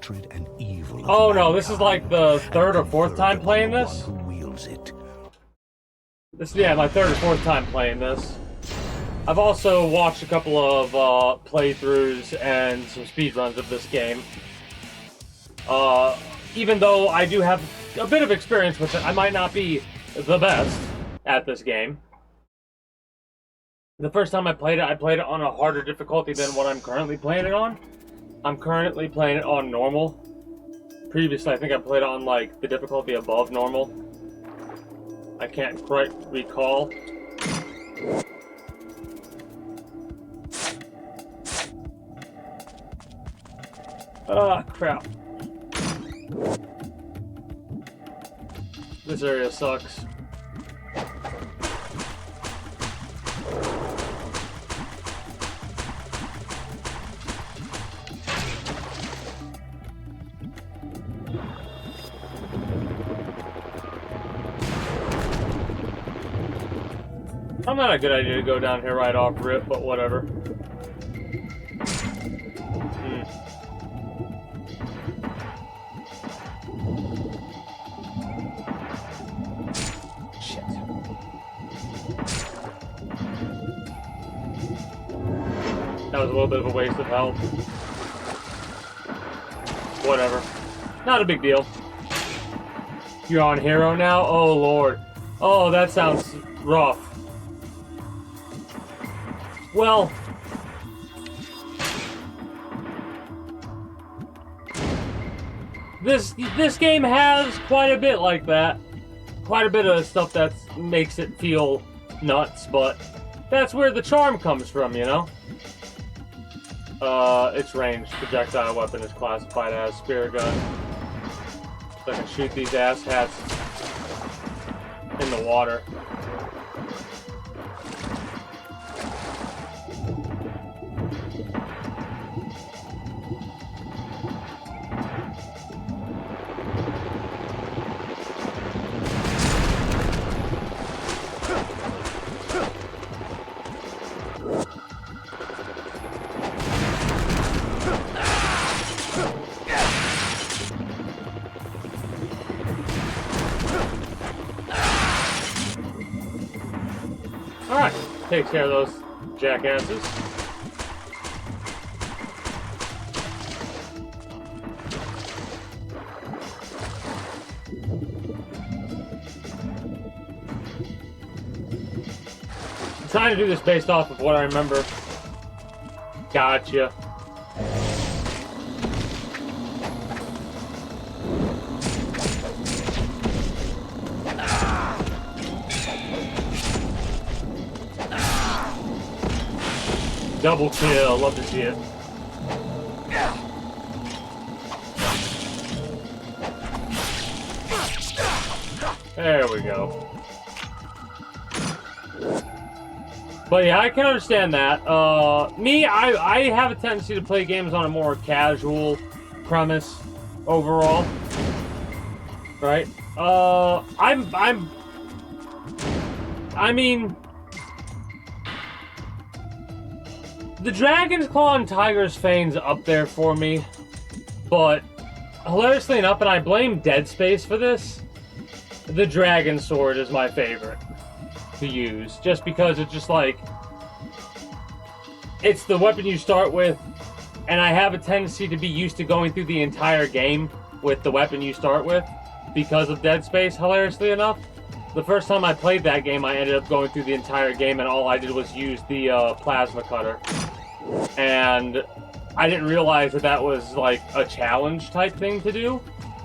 hatred and evil of Oh no, this is like the mankind, third or and fourth time conferred playing upon the this? one who wields it. This is, yeah, my third or fourth time playing this. I've also watched a couple of playthroughs and some speedruns of this game. Even though I do have a bit of experience with it, I might not be the best at this game. The first time I played it on a harder difficulty than what I'm currently playing it on. I'm currently playing it on normal. Previously, I think I played it on, like, the difficulty above normal. I can't quite recall. Ah, crap. This area sucks. Probably not a good idea to go down here right off rip, but whatever. Shit. That was a little bit of a waste of health. Whatever. Not a big deal. You're on hero now? Oh, Lord. Oh, that sounds rough. Well, this game has quite a bit like that. Quite a bit of stuff that makes it feel nuts, but that's where the charm comes from, you know? Its ranged projectile weapon is classified as spear gun. So I can shoot these asshats in the water. Alright, takes care of those jackasses. I'm trying to do this based off of what I remember. Gotcha. Double kill, love to see it. There we go. But yeah, I can understand that. I have a tendency to play games on a more casual premise overall. Right? I mean, the Dragon's Claw and Tiger's Fane's up there for me, but hilariously enough, and I blame Dead Space for this, the Dragon Sword is my favorite to use, just because it's just like, it's the weapon you start with, and I have a tendency to be used to going through the entire game with the weapon you start with, because of Dead Space, hilariously enough. The first time I played that game, I ended up going through the entire game, and all I did was use the plasma cutter. And I didn't realize that that was like a challenge type thing to do.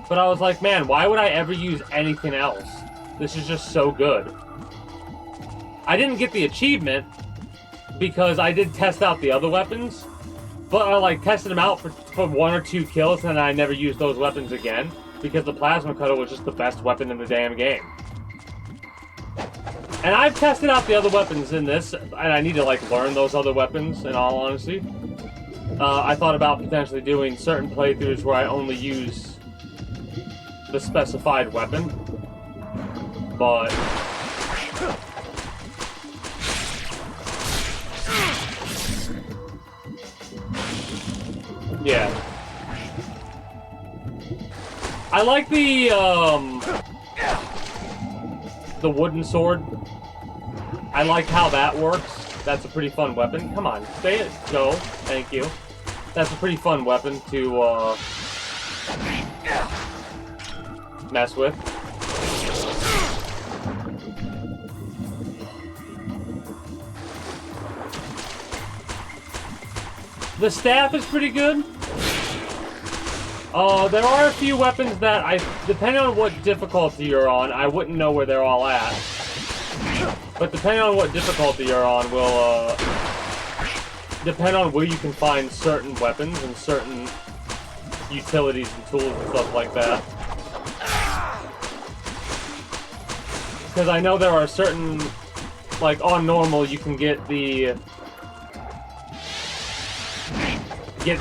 But I was like, man, why would I ever use anything else? This is just so good. I didn't get the achievement because I did test out the other weapons. But I like tested them out for 1 or 2 kills, and I never used those weapons again. Because the plasma cutter was just the best weapon in the damn game. And I've tested out the other weapons in this, and I need to, like, learn those other weapons, in all honesty. I thought about potentially doing certain playthroughs where I only use the specified weapon. But yeah. I like the wooden sword. I like how that works. That's a pretty fun weapon. Come on, stay it. Go. Thank you. That's a pretty fun weapon to mess with. The staff is pretty good. There are a few weapons that depending on what difficulty you're on, I wouldn't know where they're all at. But depending on what difficulty you're on will, depend on where you can find certain weapons and certain utilities and tools and stuff like that. Because I know there are certain, like on normal, you can get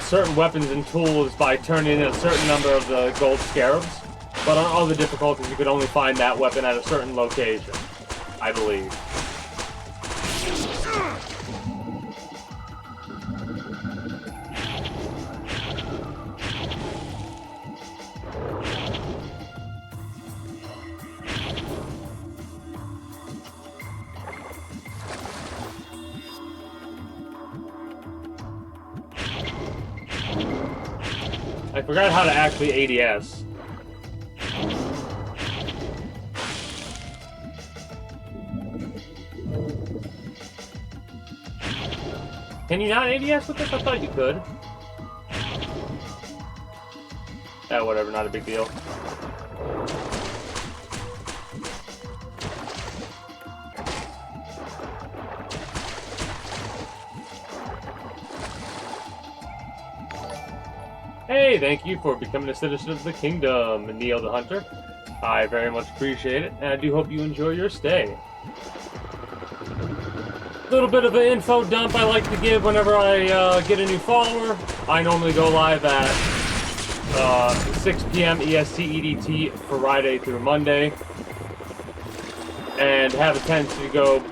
certain weapons and tools by turning in a certain number of the gold scarabs. But on other difficulties, you could only find that weapon at a certain location, I believe. I forgot how to actually ADS. Can you not ADS with this? I thought you could. Yeah, whatever, not a big deal. Hey, thank you for becoming a citizen of the kingdom, Neil the Hunter. I very much appreciate it, and I do hope you enjoy your stay. A little bit of an info dump I like to give whenever I get a new follower. I normally go live at 6 p.m. EST EDT Friday through Monday, and have a tendency to go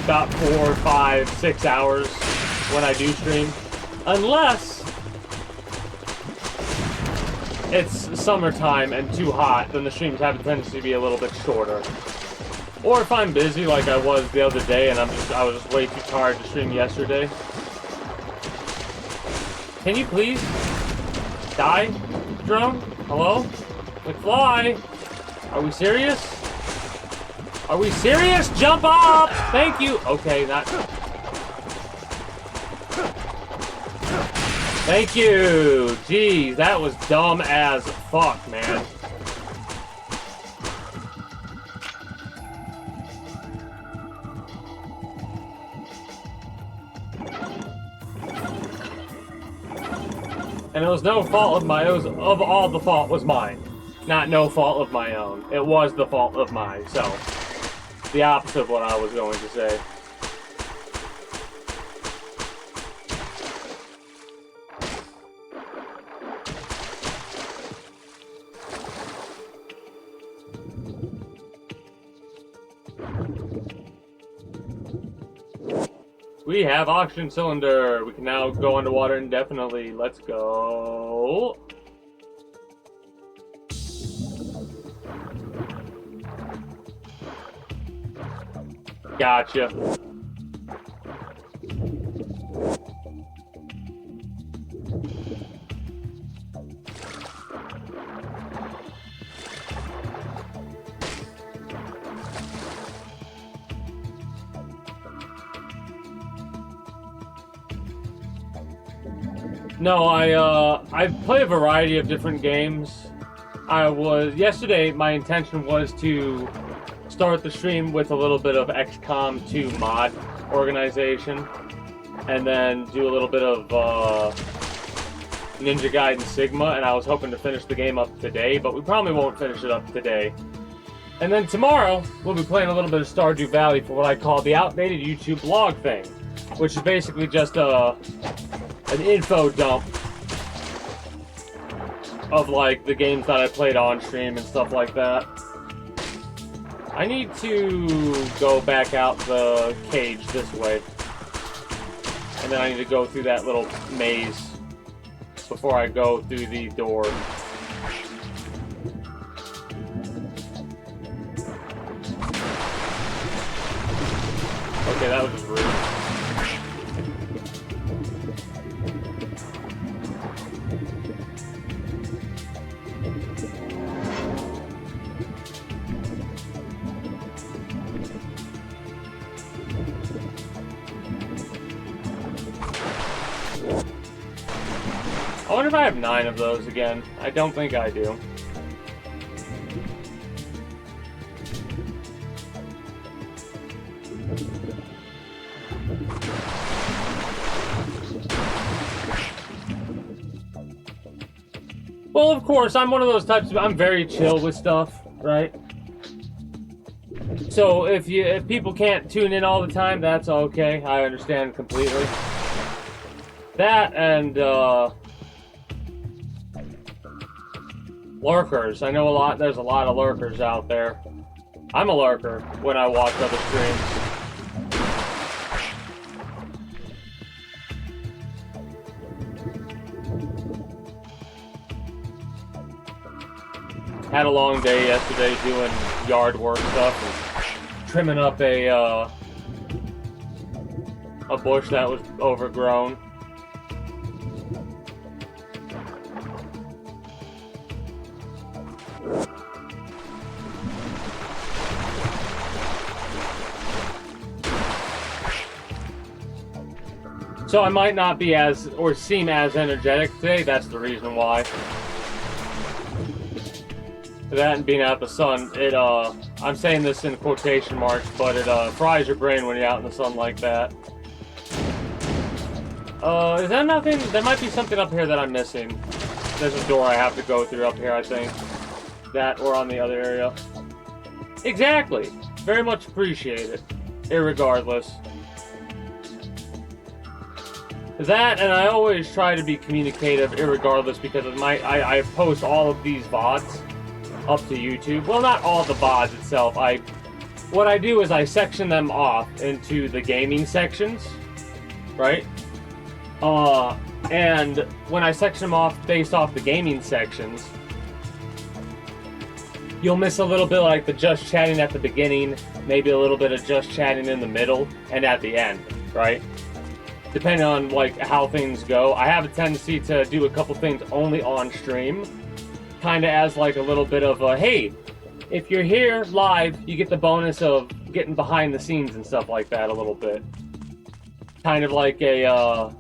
about 4, 5, 6 hours when I do stream, unless it's summertime and too hot, then the streams have a tendency to be a little bit shorter. Or if I'm busy like I was the other day and I was just way too tired to stream yesterday. Can you please die, drone? Hello? McFly? Are we serious? Are we serious? Jump up! Thank you! Okay, not... Thank you! Jeez, that was dumb as fuck, man. And it was no fault of my own. Of all, the fault was mine. Not no fault of my own. It was the fault of myself. The opposite of what I was going to say. We have oxygen cylinder. We can now go underwater indefinitely. Let's go. Gotcha. No, I play a variety of different games. Yesterday, my intention was to start the stream with a little bit of XCOM 2 mod organization, and then do a little bit of Ninja Gaiden Sigma, and I was hoping to finish the game up today, but we probably won't finish it up today. And then tomorrow, we'll be playing a little bit of Stardew Valley for what I call the outdated YouTube blog thing, which is basically just an info dump of like the games that I played on stream and stuff like that. I need to go back out the cage this way, and then I need to go through that little maze before I go through the door. Okay, that was just rude. I wonder if I have 9 of those again. I don't think I do. Well, of course, I'm one of those types of... I'm very chill with stuff, right? So if people can't tune in all the time, that's okay. I understand completely. That and, lurkers. I know there's a lot of lurkers out there. I'm a lurker when I watch other streams. Had a long day yesterday doing yard work stuff and trimming up a bush that was overgrown. So I might not be as, or seem as energetic today, that's the reason why. That and being out in the sun, I'm saying this in quotation marks, but it fries your brain when you're out in the sun like that. Is that nothing? There might be something up here that I'm missing. There's a door I have to go through up here, I think. That or on the other area. Exactly. Very much appreciated. Irregardless. That, and I always try to be communicative irregardless because of I post all of these VODs up to YouTube. Well, not all the VODs itself. What I do is I section them off into the gaming sections, right? And when I section them off based off the gaming sections, you'll miss a little bit like the just chatting at the beginning, maybe a little bit of just chatting in the middle, and at the end, right? Depending on like how things go. I have a tendency to do a couple things only on stream, kind of as like a little bit of a, hey, if you're here live, you get the bonus of getting behind the scenes and stuff like that a little bit. Kind of like a,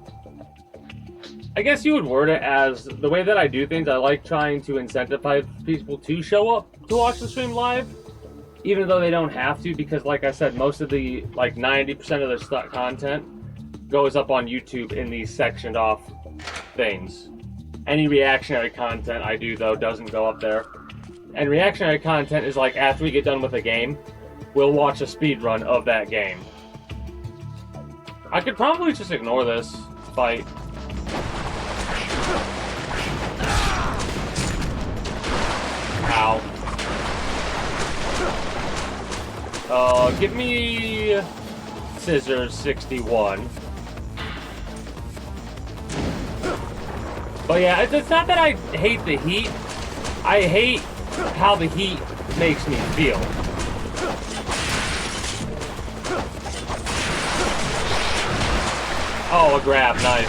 I guess you would word it as, the way that I do things, I like trying to incentivize people to show up to watch the stream live, even though they don't have to, because like I said, most of the, like 90% of their stock content goes up on YouTube in these sectioned off things. Any reactionary content I do, though, doesn't go up there. And reactionary content is like after we get done with a game, we'll watch a speed run of that game. I could probably just ignore this fight. Ow. Give me Scissors 61. But yeah, it's not that I hate the heat. I hate how the heat makes me feel. Oh, a grab, nice.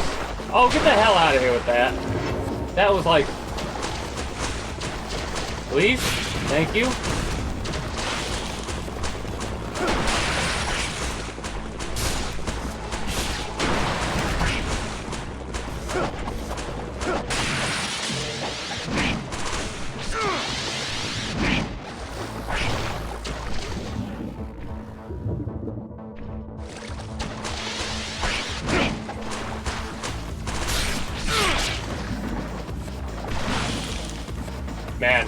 Oh, get the hell out of here with that. That was like... Please? Thank you. Man.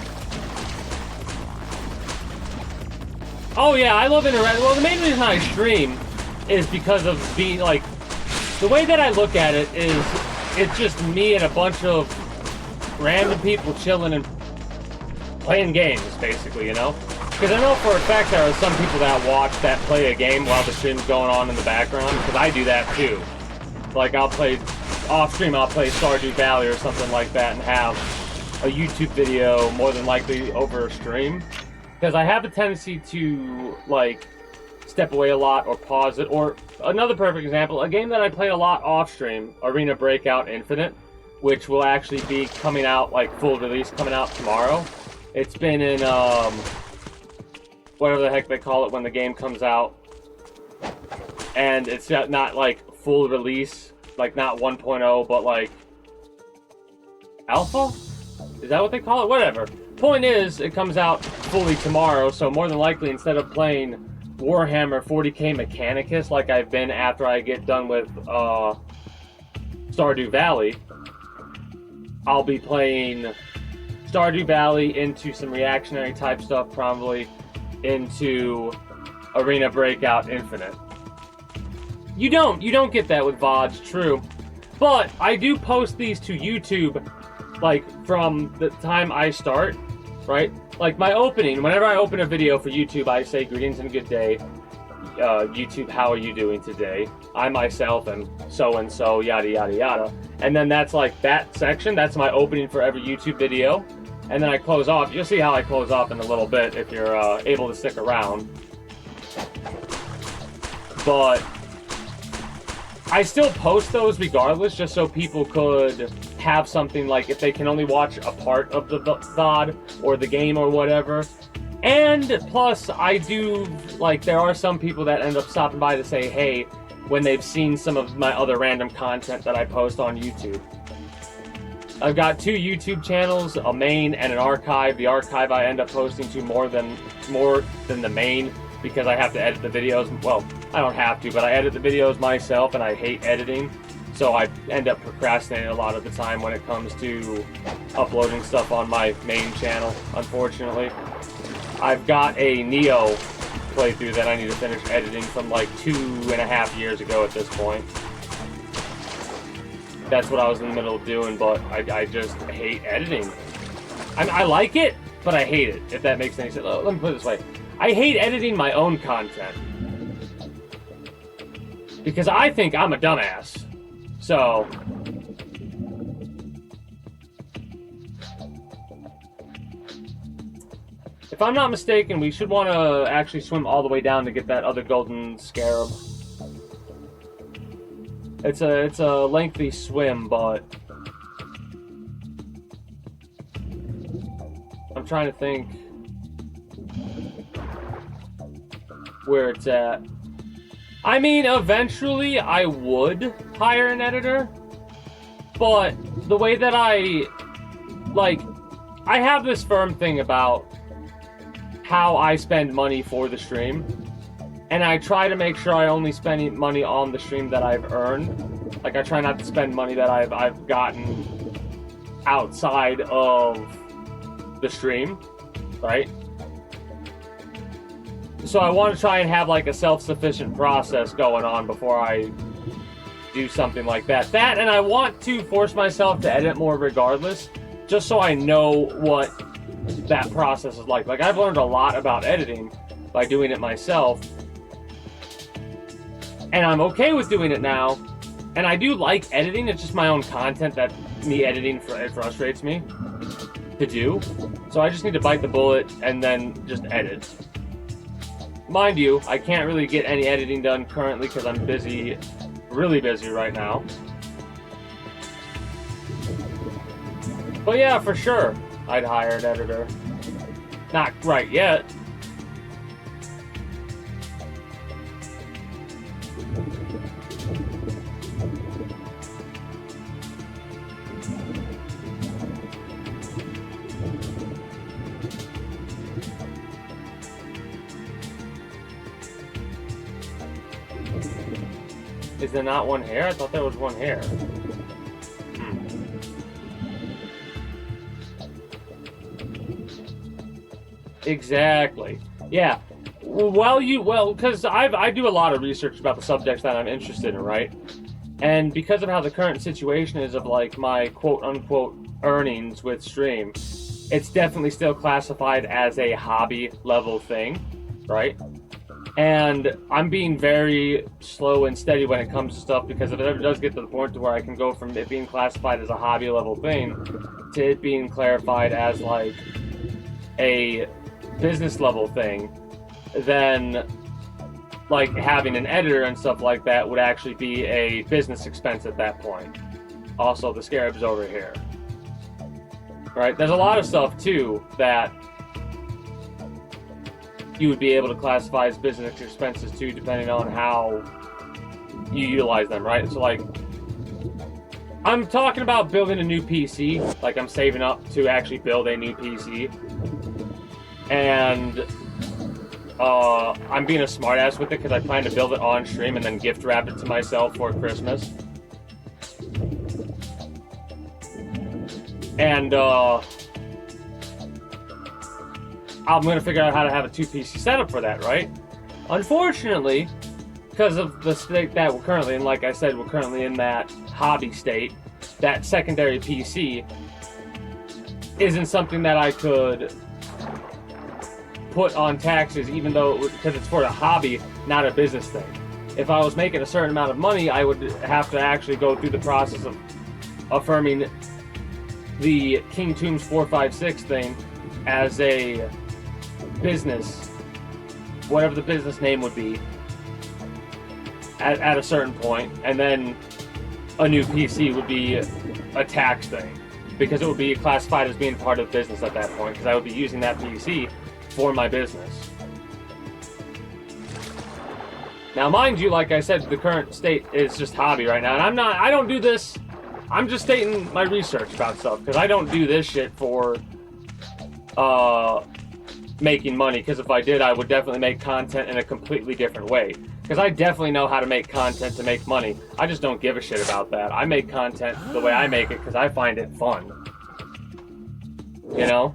Oh yeah, I love interacting. Well, the main reason I stream is because of being like, the way that I look at it is, it's just me and a bunch of random people chilling and playing games, basically, you know? Because I know for a fact there are some people that play a game while the stream's going on in the background, because I do that too. Like, I'll play, off stream, I'll play Stardew Valley or something like that and have a YouTube video more than likely over a stream. Because I have a tendency to, like, step away a lot or pause it. Or another perfect example, a game that I played a lot off stream, Arena Breakout Infinite, which will actually be coming out, like full release, coming out tomorrow. It's been in, whatever the heck they call it when the game comes out. And it's not like full release, like not 1.0, but like alpha? Is that what they call it? Whatever. Point is, it comes out fully tomorrow, so more than likely, instead of playing Warhammer 40k Mechanicus like I've been after I get done with Stardew Valley, I'll be playing Stardew Valley into some reactionary type stuff, probably into Arena Breakout Infinite. You don't get that with VODs, true. But I do post these to YouTube, like, from the time I start, right? Like, my opening, whenever I open a video for YouTube, I say, greetings and good day. YouTube, how are you doing today? I myself am so-and-so, yada, yada, yada. And then that's, like, that section. That's my opening for every YouTube video. And then I close off. You'll see how I close off in a little bit if you're able to stick around. But I still post those regardless, just so people could have something, like, if they can only watch a part of the VOD or the game or whatever. And plus, I do, like, there are some people that end up stopping by to say hey when they've seen some of my other random content that I post on YouTube. I've got 2 YouTube channels, a main and an archive. The archive I end up posting to more than the main, because I have to edit the videos. Well, I don't have to, but I edit the videos myself, and I hate editing. So I end up procrastinating a lot of the time when it comes to uploading stuff on my main channel, unfortunately. I've got a Neo playthrough that I need to finish editing from like 2.5 years ago at this point. That's what I was in the middle of doing, but I just hate editing. I like it, but I hate it, if that makes any sense. Let me put it this way. I hate editing my own content. Because I think I'm a dumbass. So, if I'm not mistaken, we should want to actually swim all the way down to get that other golden scarab. It's a lengthy swim, but I'm trying to think where it's at. I mean, eventually I would hire an editor, but the way that I have this firm thing about how I spend money for the stream, and I try to make sure I only spend money on the stream that I've earned. Like, I try not to spend money that I've gotten outside of the stream, right? So I want to try and have like a self-sufficient process going on before I do something like that. That, and I want to force myself to edit more regardless, just so I know what that process is like. Like, I've learned a lot about editing by doing it myself, and I'm okay with doing it now. And I do like editing. It's just my own content that me editing it frustrates me to do. So I just need to bite the bullet and then just edit. Mind you, I can't really get any editing done currently because I'm busy, really busy right now. But yeah, for sure, I'd hire an editor. Not right yet. Is there not one hair? I thought there was one hair. Exactly. Yeah. Well, because I do a lot of research about the subjects that I'm interested in, right? And because of how the current situation is of like my quote-unquote earnings with stream, it's definitely still classified as a hobby level thing, right? And I'm being very slow and steady when it comes to stuff, because if it ever does get to the point to where I can go from it being classified as a hobby level thing to it being clarified as like a business level thing, then like having an editor and stuff like that would actually be a business expense at that point. Also, the Scarab's over here. Right? There's a lot of stuff, too, that you would be able to classify as business expenses, too, depending on how you utilize them, right? So, like, I'm talking about building a new PC. Like, I'm saving up to actually build a new PC. And I'm being a smartass with it because I plan to build it on stream and then gift wrap it to myself for Christmas. And I'm going to figure out how to have a 2-PC setup for that, right? Unfortunately, because of the state that we're currently in, like I said, we're currently in that hobby state, that secondary PC isn't something that I could put on taxes, even though because it's for a hobby, not a business thing. If I was making a certain amount of money, I would have to actually go through the process of affirming the King Tombs 456 thing as a business, whatever the business name would be, at a certain point, and then a new PC would be a tax thing, because it would be classified as being part of business at that point, because I would be using that PC for my business. Now, mind you, like I said, the current state is just hobby right now, and I don't do this, I'm just stating my research about stuff, because I don't do this shit for, making money, because if I did, I would definitely make content in a completely different way. Because I definitely know how to make content to make money. I just don't give a shit about that. I make content the way I make it because I find it fun. You know?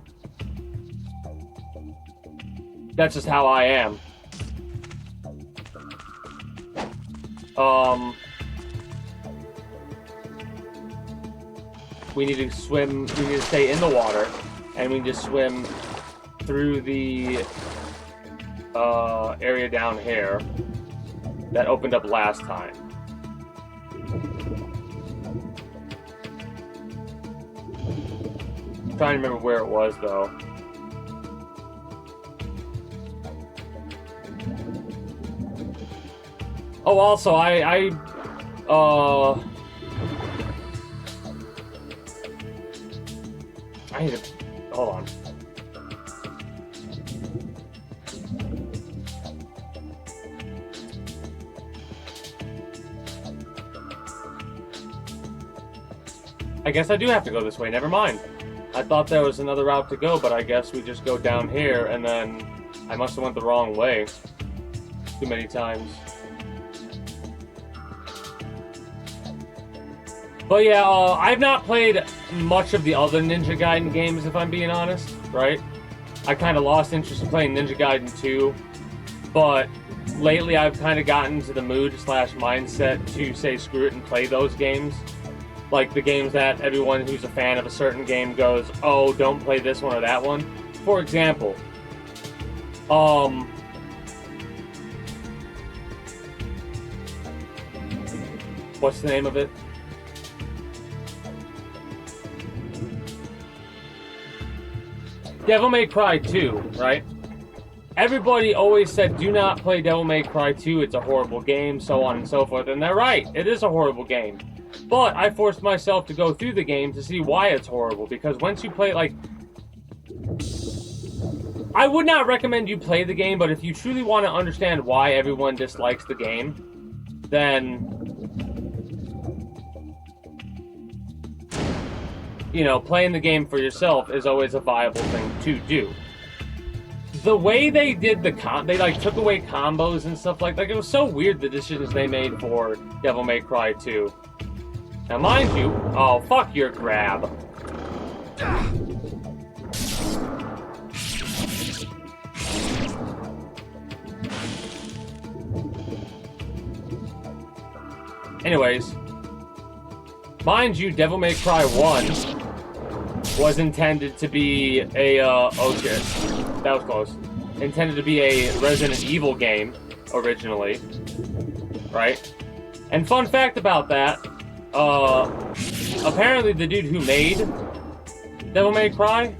That's just how I am. We need to swim, we need to stay in the water, and we need to swim through the area down here that opened up last time. I'm trying to remember where it was, though. Oh, also, I need to... Hold on. I guess I do have to go this way, never mind. I thought there was another route to go, but I guess we just go down here, and then I must have went the wrong way too many times. But yeah, I've not played much of the other Ninja Gaiden games, if I'm being honest, right? I kind of lost interest in playing Ninja Gaiden 2, but lately I've kind of gotten into the mood / mindset to say screw it and play those games. Like the games that everyone who's a fan of a certain game goes, oh, don't play this one or that one. For example, what's the name of it? Devil May Cry 2, right? Everybody always said, do not play Devil May Cry 2, it's a horrible game, so on and so forth. And they're right, it is a horrible game. But I forced myself to go through the game to see why it's horrible, because once you play, like... I would not recommend you play the game, but if you truly want to understand why everyone dislikes the game, then... you know, playing the game for yourself is always a viable thing to do. The way they did the they like took away combos and stuff like it was so weird, the decisions they made for Devil May Cry 2. Now mind you, oh fuck your grab. Anyways, mind you, Devil May Cry 1 was intended to be a, oh shit, that was close. Intended to be a Resident Evil game, originally, right? And fun fact about that, apparently the dude who made Devil May Cry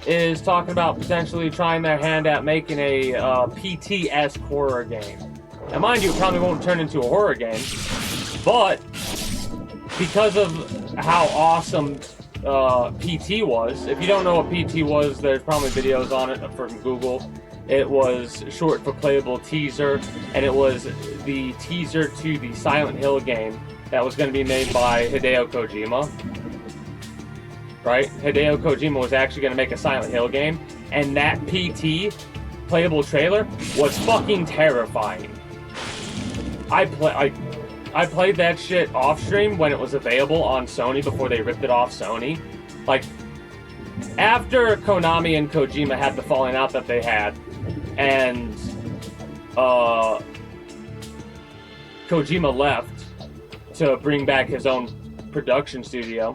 is talking about potentially trying their hand at making a PT-esque horror game. And mind you, it probably won't turn into a horror game, but because of how awesome PT was, if you don't know what PT was, there's probably videos on it from Google. It was short for playable teaser, and it was the teaser to the Silent Hill game that was going to be made by Hideo Kojima. Right? Hideo Kojima was actually going to make a Silent Hill game, and that PT playable trailer was fucking terrifying. I played that shit off stream when it was available on Sony before they ripped it off Sony. Like, after Konami and Kojima had the falling out that they had, and Kojima left to bring back his own production studio,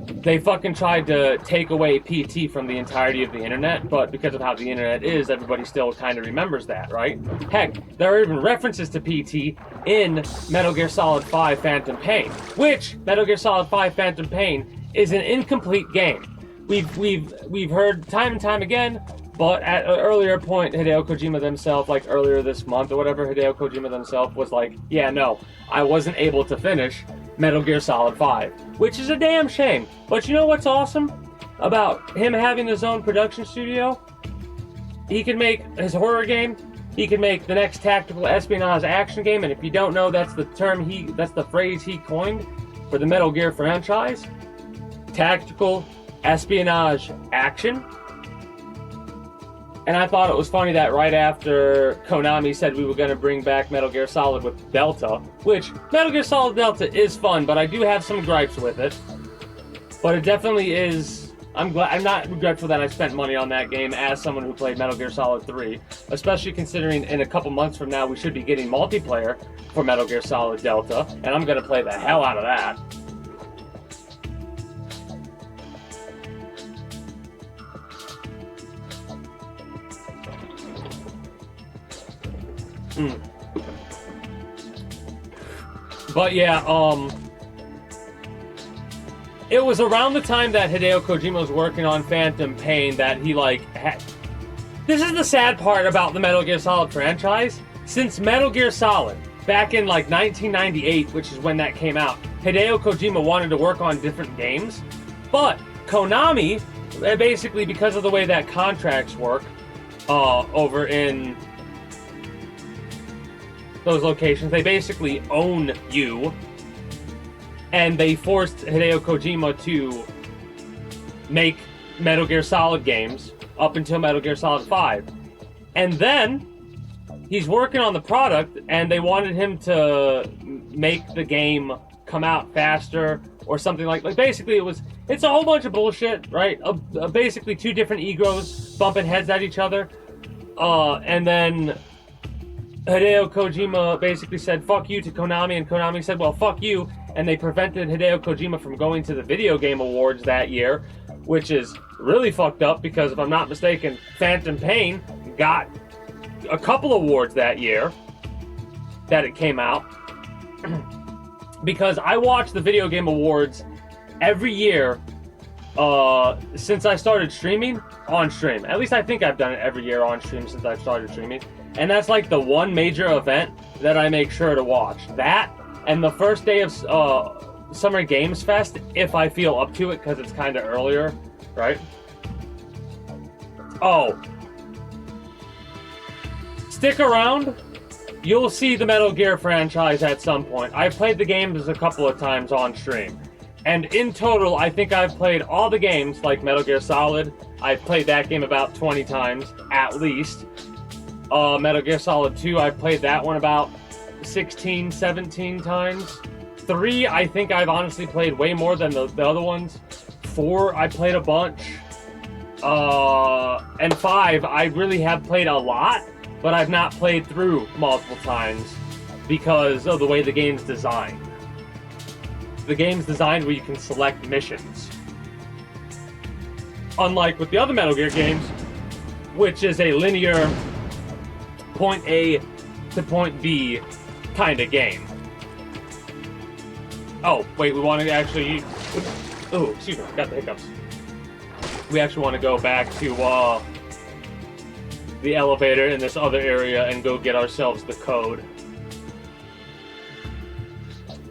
they fucking tried to take away PT from the entirety of the internet, but because of how the internet is, everybody still kind of remembers that, right? Heck, there are even references to PT in Metal Gear Solid 5 Phantom Pain, which Metal Gear Solid 5 Phantom Pain is an incomplete game. We've heard time and time again, but at an earlier point, Hideo Kojima himself, like earlier this month or whatever, Hideo Kojima himself was like, yeah, no, I wasn't able to finish Metal Gear Solid 5, which is a damn shame. But you know what's awesome about him having his own production studio? He can make his horror game, he can make the next tactical espionage action game, and if you don't know, that's the phrase he coined for the Metal Gear franchise. Tactical espionage action. And I thought it was funny that right after Konami said we were going to bring back Metal Gear Solid with Delta, which Metal Gear Solid Delta is fun, but I do have some gripes with it. But it definitely is. I'm not regretful that I spent money on that game as someone who played Metal Gear Solid 3, especially considering in a couple months from now we should be getting multiplayer for Metal Gear Solid Delta, and I'm going to play the hell out of that. But yeah, it was around the time that Hideo Kojima was working on Phantom Pain that he had... This is the sad part about the Metal Gear Solid franchise. Since Metal Gear Solid, back in 1998, which is when that came out, Hideo Kojima wanted to work on different games, but Konami, basically because of the way that contracts work over in those locations, they basically own you, and they forced Hideo Kojima to make Metal Gear Solid games up until Metal Gear Solid 5. And then he's working on the product, and they wanted him to make the game come out faster or something like basically it's a whole bunch of bullshit, right? Basically two different egos bumping heads at each other, and then Hideo Kojima basically said, fuck you to Konami, and Konami said, well, fuck you, and they prevented Hideo Kojima from going to the Video Game Awards that year, which is really fucked up because, if I'm not mistaken, Phantom Pain got a couple awards that year that it came out. Because I watch the Video Game Awards every year since I started streaming on stream. At least I think I've done it every year on stream since I've started streaming. And that's like the one major event that I make sure to watch. That and the first day of Summer Games Fest, if I feel up to it, because it's kind of earlier, right? Oh. Stick around. You'll see the Metal Gear franchise at some point. I've played the games a couple of times on stream. And in total, I think I've played all the games, like Metal Gear Solid. I've played that game about 20 times, at least. Metal Gear Solid 2, I've played that one about 16, 17 times. 3, I think I've honestly played way more than the other ones. 4, I played a bunch. And 5, I really have played a lot, but I've not played through multiple times because of the way the game's designed. The game's designed where you can select missions. Unlike with the other Metal Gear games, which is a linear point A to point B kind of game. Oh, wait, we want to actually... Oh, excuse me, got the hiccups. We actually want to go back to the elevator in this other area and go get ourselves the code.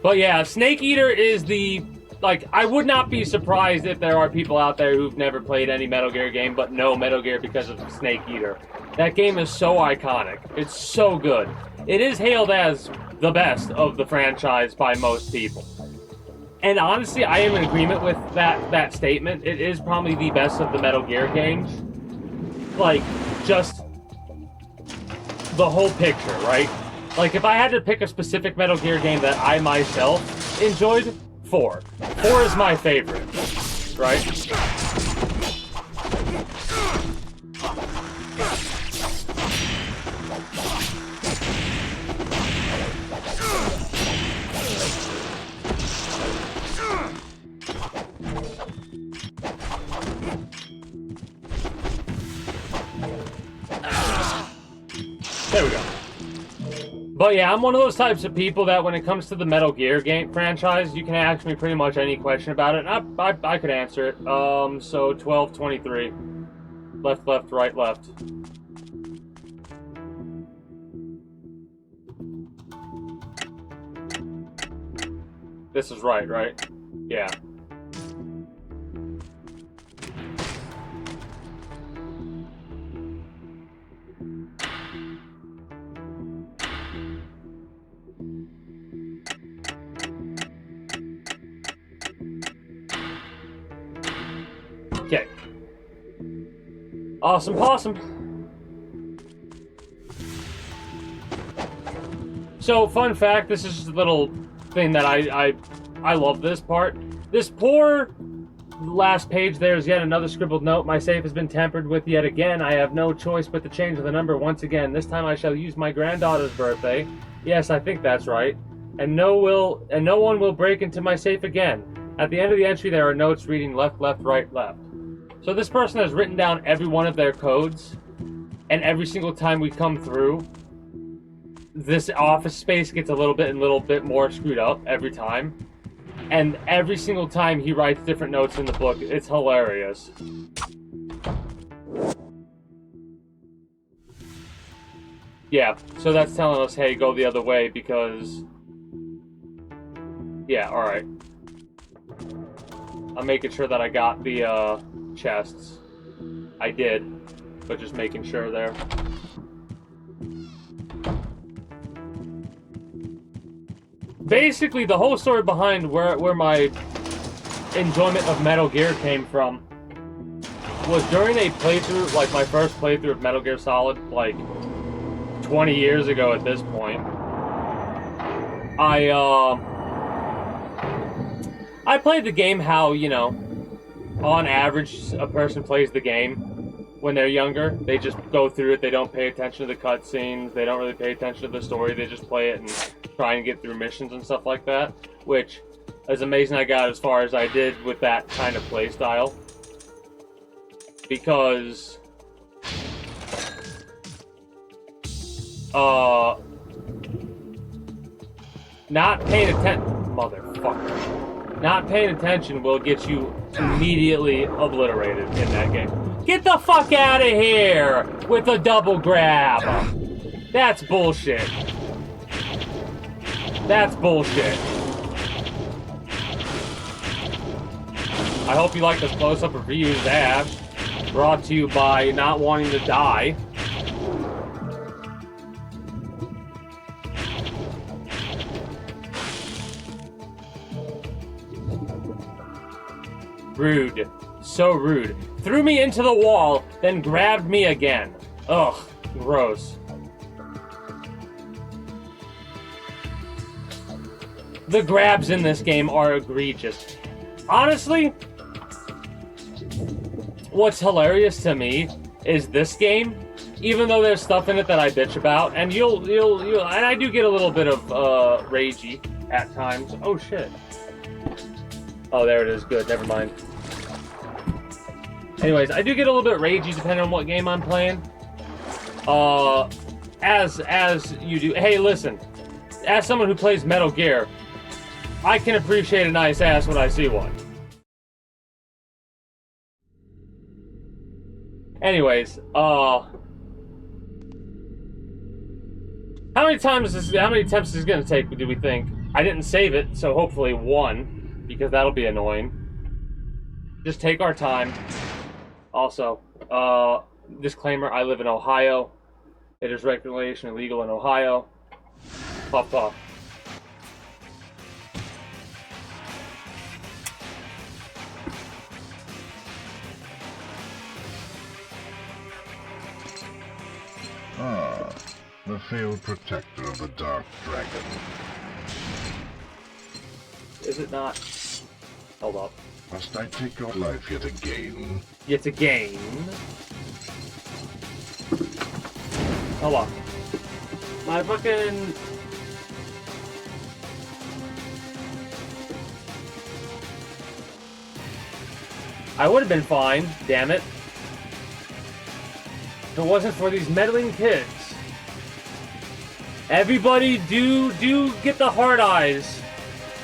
But yeah, Snake Eater is the... Like, I would not be surprised if there are people out there who've never played any Metal Gear game but know Metal Gear because of Snake Eater. That game is so iconic. It's so good. It is hailed as the best of the franchise by most people. And honestly, I am in agreement with that statement. It is probably the best of the Metal Gear games. Like, just the whole picture, right? Like, if I had to pick a specific Metal Gear game that I myself enjoyed, 4. 4 is my favorite, right? There we go. But yeah, I'm one of those types of people that when it comes to the Metal Gear game franchise, you can ask me pretty much any question about it, and I could answer it. So 12, 23. Left, left, right, left. This is right, right? Yeah. Okay. Awesome possum. So, fun fact, this is just a little thing that I love this part. This poor last page there is yet another scribbled note. My safe has been tampered with yet again. I have no choice but to change the number once again. This time I shall use my granddaughter's birthday. Yes, I think that's right. And no one will break into my safe again. At the end of the entry there are notes reading left, left, right, left. So this person has written down every one of their codes, and every single time we come through, this office space gets a little bit more screwed up every time. And every single time he writes different notes in the book. It's hilarious. Yeah, so that's telling us, hey, go the other way because... Yeah, alright. I'm making sure that I got the chests. I did, but just making sure there. Basically, the whole story behind where my enjoyment of Metal Gear came from was during a playthrough, like my first playthrough of Metal Gear Solid, like 20 years ago at this point. I played the game how, you know, on average, a person plays the game when they're younger. They just go through it. They don't pay attention to the cutscenes. They don't really pay attention to the story. They just play it and try and get through missions and stuff like that. Which is amazing I got as far as I did with that kind of play style. Because... not paying attention... Motherfucker. Not paying attention will get you immediately obliterated in that game. Get the fuck out of here with a double grab. That's bullshit. That's bullshit. I hope you like this close-up of Ryu's ass. Brought to you by not wanting to die. Rude. So rude. Threw me into the wall, then grabbed me again. Ugh. Gross. The grabs in this game are egregious. Honestly, what's hilarious to me is this game, even though there's stuff in it that I bitch about, and and I do get a little bit of ragey at times. Oh shit. Oh, there it is. Good. Never mind. Anyways, I do get a little bit ragey depending on what game I'm playing. As you do. Hey, listen. As someone who plays Metal Gear, I can appreciate a nice ass when I see one. Anyways, How many attempts is it gonna take, do we think? I didn't save it, so hopefully 1, because that'll be annoying. Just take our time. Also, disclaimer, I live in Ohio. It is recreationally illegal in Ohio. Puff puff. Ah, the failed protector of the Dark Dragon. Is it not? Hold up. Must I take your life yet again? Yet again. Hold on. My fucking... I would have been fine, damn it. If it wasn't for these meddling kids. Everybody do get the hard eyes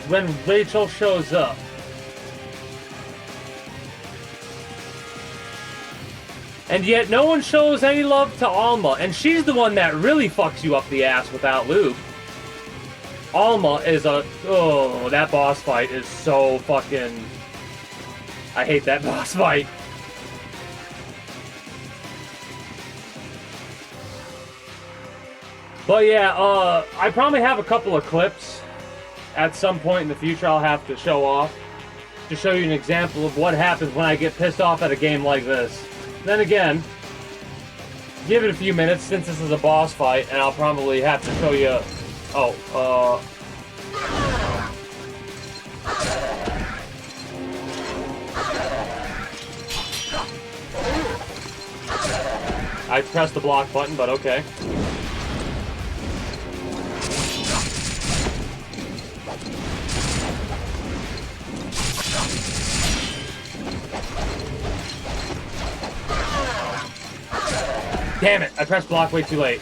when Rachel shows up. And yet no one shows any love to Alma, and she's the one that really fucks you up the ass without lube. Alma is a... Oh, that boss fight is so fucking... I hate that boss fight. But yeah, I probably have a couple of clips at some point in the future I'll have to show off to show you an example of what happens when I get pissed off at a game like this. Then again, give it a few minutes since this is a boss fight, and I'll probably have to show you... Oh, I pressed the block button, but okay. Damn it! I pressed block way too late.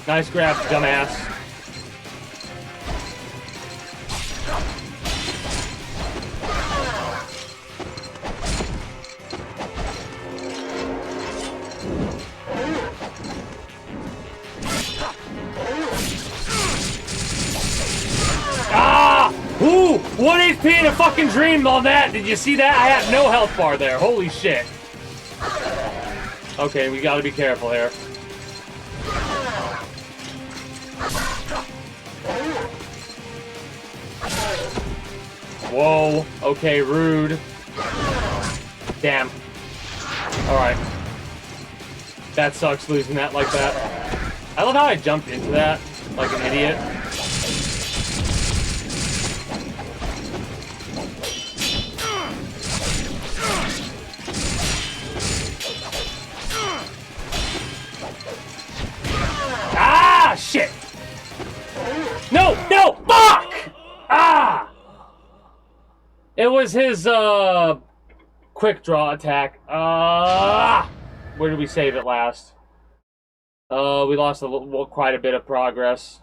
Nice grab, dumbass. Ah! Ooh! 1 HP in a fucking dream on that! Did you see that? I had no health bar there. Holy shit. Okay, we gotta be careful here. Whoa, okay, rude. Damn. Alright. That sucks, losing that like that. I love how I jumped into that, like an idiot. Ah, shit! No, no, fuck! Ah! It was his, quick draw attack. Where did we save it last? We lost quite a bit of progress.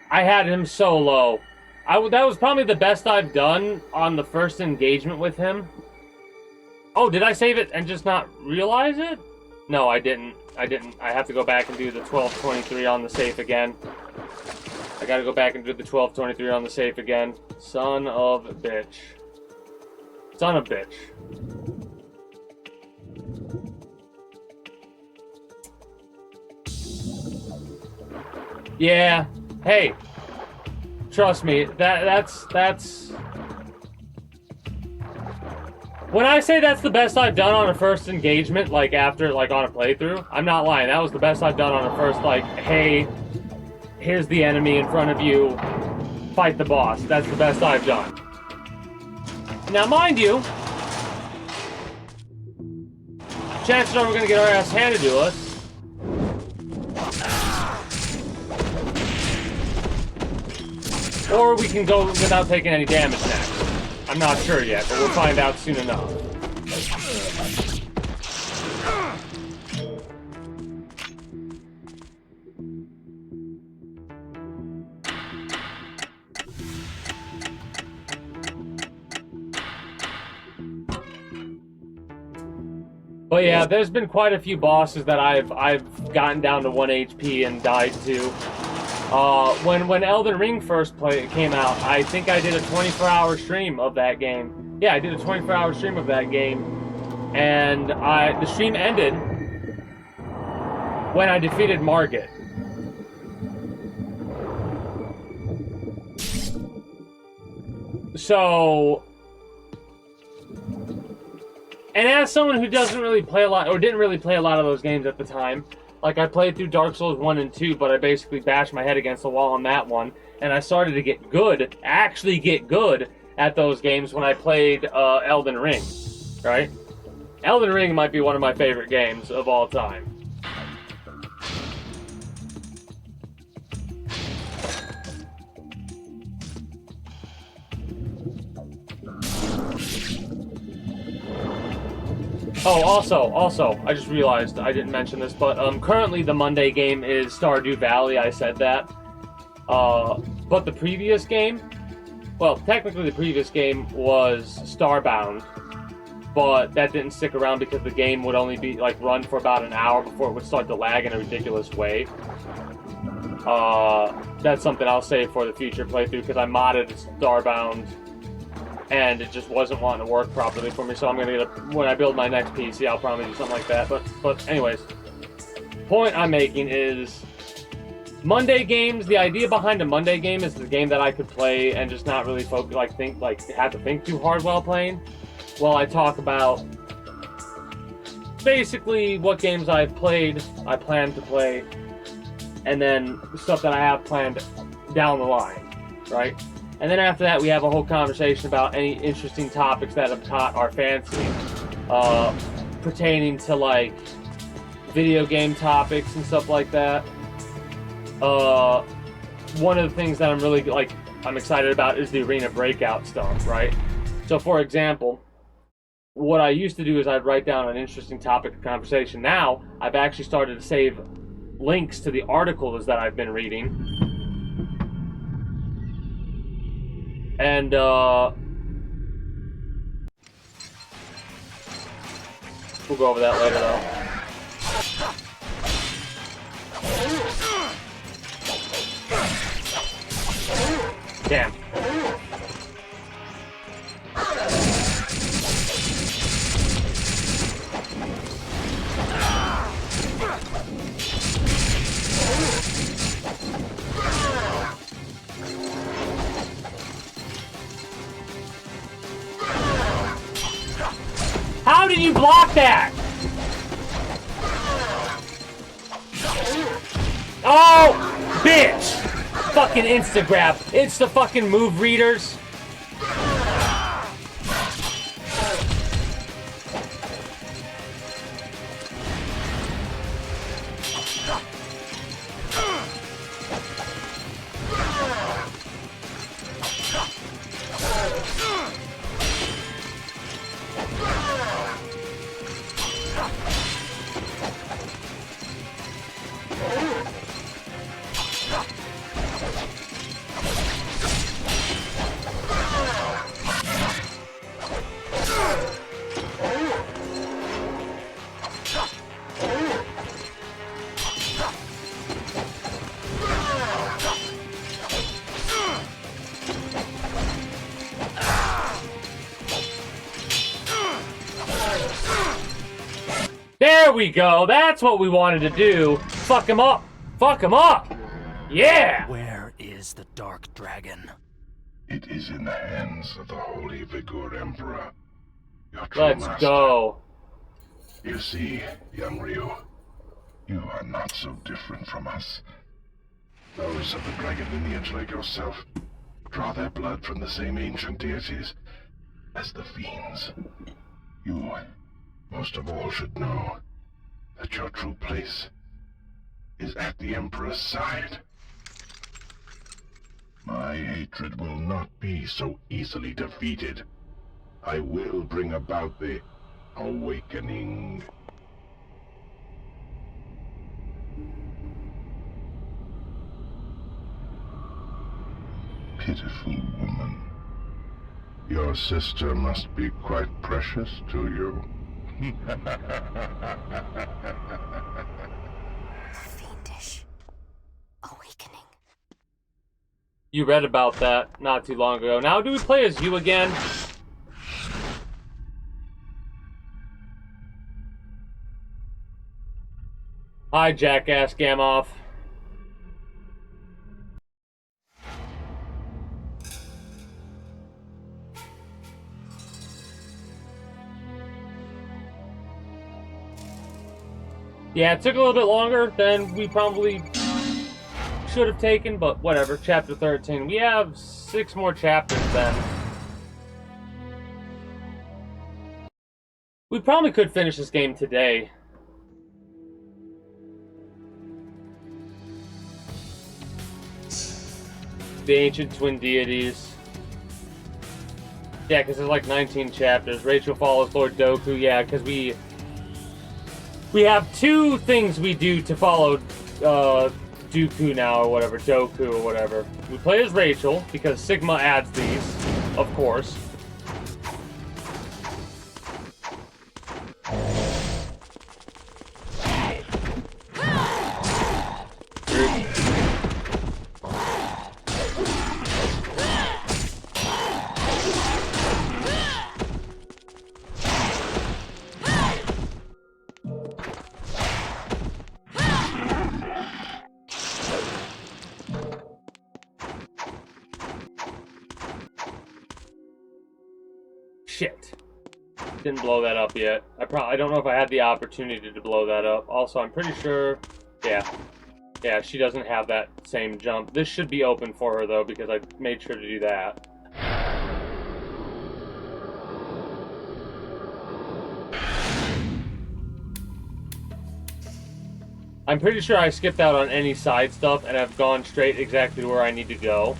I had him so low. That was probably the best I've done on the first engagement with him. Oh, did I save it and just not realize it? No, I didn't. I have to go back and do the 1223 on the safe again. I gotta go back and do the 1223 on the safe again. Son of a bitch. Son of a bitch. Yeah. Hey. Trust me. That's... When I say that's the best I've done on a first engagement, like after, like on a playthrough, I'm not lying. That was the best I've done on a first, like, hey, here's the enemy in front of you, fight the boss. That's the best I've done. Now, mind you, chances are we're gonna get our ass handed to us. Or we can go without taking any damage next. I'm not sure yet, but we'll find out soon enough. But yeah, there's been quite a few bosses that I've gotten down to 1 HP and died to. When Elden Ring first came out, I think I did a 24-hour stream of that game. Yeah, I did a 24-hour stream of that game, and the stream ended when I defeated Margit. So, and as someone who doesn't really play a lot, or didn't really play a lot of those games at the time, like I played through Dark Souls 1 and 2, but I basically bashed my head against the wall on that one, and I started to get good, actually get good at those games when I played Elden Ring, right? Elden Ring might be one of my favorite games of all time. Oh, also, I just realized I didn't mention this, but currently the Monday game is Stardew Valley. I said that. But the previous game, well, technically the previous game was Starbound, but that didn't stick around because the game would only be like run for about an hour before it would start to lag in a ridiculous way. That's something I'll save for the future playthrough because I modded Starbound and it just wasn't wanting to work properly for me, so I'm gonna when I build my next PC, I'll probably do something like that. But anyways, point I'm making is Monday games. The idea behind a Monday game is the game that I could play and just not really focus, have to think too hard while playing. While I talk about basically what games I've played, I plan to play, and then stuff that I have planned down the line, right? And then after that, we have a whole conversation about any interesting topics that have caught our fancy, pertaining to, like, video game topics and stuff like that. One of the things that I'm really, I'm excited about is the arena breakout stuff, right? So, for example, what I used to do is I'd write down an interesting topic of conversation. Now, I've actually started to save links to the articles that I've been reading. And, we'll go over that later, though. Damn. How did you block that? Oh, bitch! Fucking Instagrab. It's the fucking move readers. There we go. That's what we wanted to do. Fuck him up. Fuck him up. Yeah. Where is the Dark Dragon? It is in the hands of the Holy Vigor Emperor, your true Let's master. go. You see, young Ryu, you are not so different from us. Those of the dragon lineage like yourself draw their blood from the same ancient deities as the fiends. You, most of all, should know that your true place is at the Emperor's side. My hatred will not be so easily defeated. I will bring about the awakening. Pitiful woman. Your sister must be quite precious to you. Fiendish awakening. You read about that not too long ago. Now, do we play as you again? Hi, jackass Gamoth. Yeah, it took a little bit longer than we probably should have taken, but whatever. Chapter 13. We have 6 more chapters then. We probably could finish this game today. The Ancient Twin Deities. Yeah, because there's like 19 chapters. Rachel follows Lord Doku. Yeah, because we have 2 things we do to follow Dooku now, or whatever. Doku, or whatever. We play as Rachel, because Sigma adds these, of course. Shit. Didn't blow that up yet. I don't know if I had the opportunity to blow that up. Also, I'm pretty sure... Yeah, she doesn't have that same jump. This should be open for her, though, because I made sure to do that. I'm pretty sure I skipped out on any side stuff, and I've gone straight exactly to where I need to go.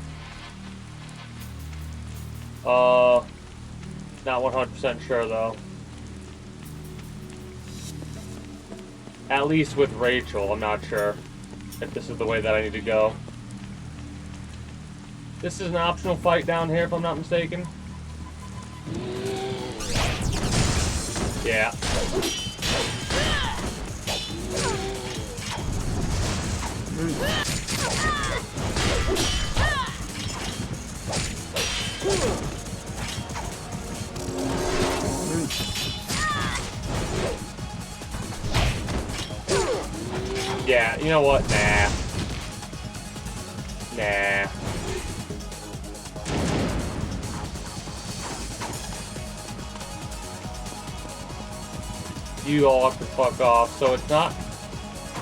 Not 100% sure, though. At least with Rachel, I'm not sure if this is the way that I need to go. This is an optional fight down here, if I'm not mistaken. Yeah. Yeah, you know what? Nah. Nah. You all have to fuck off. So it's not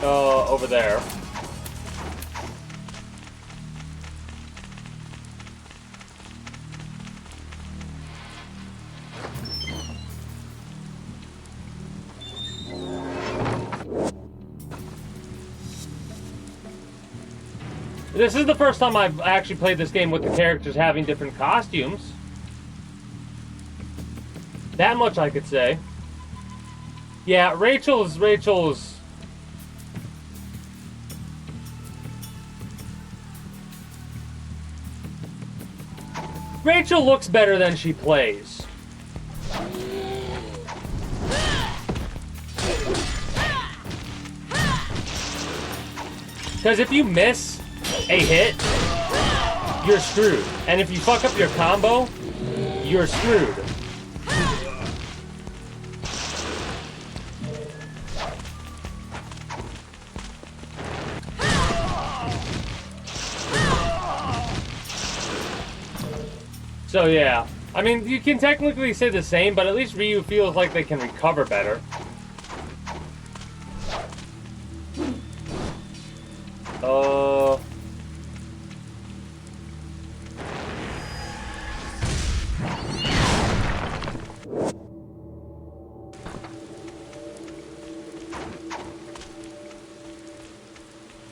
over there. This is the first time I've actually played this game with the characters having different costumes. That much I could say. Yeah, Rachel's... Rachel looks better than she plays. Because if you miss a hit, you're screwed. And if you fuck up your combo, you're screwed. So yeah, I mean, you can technically say the same, but at least Ryu feels like they can recover better.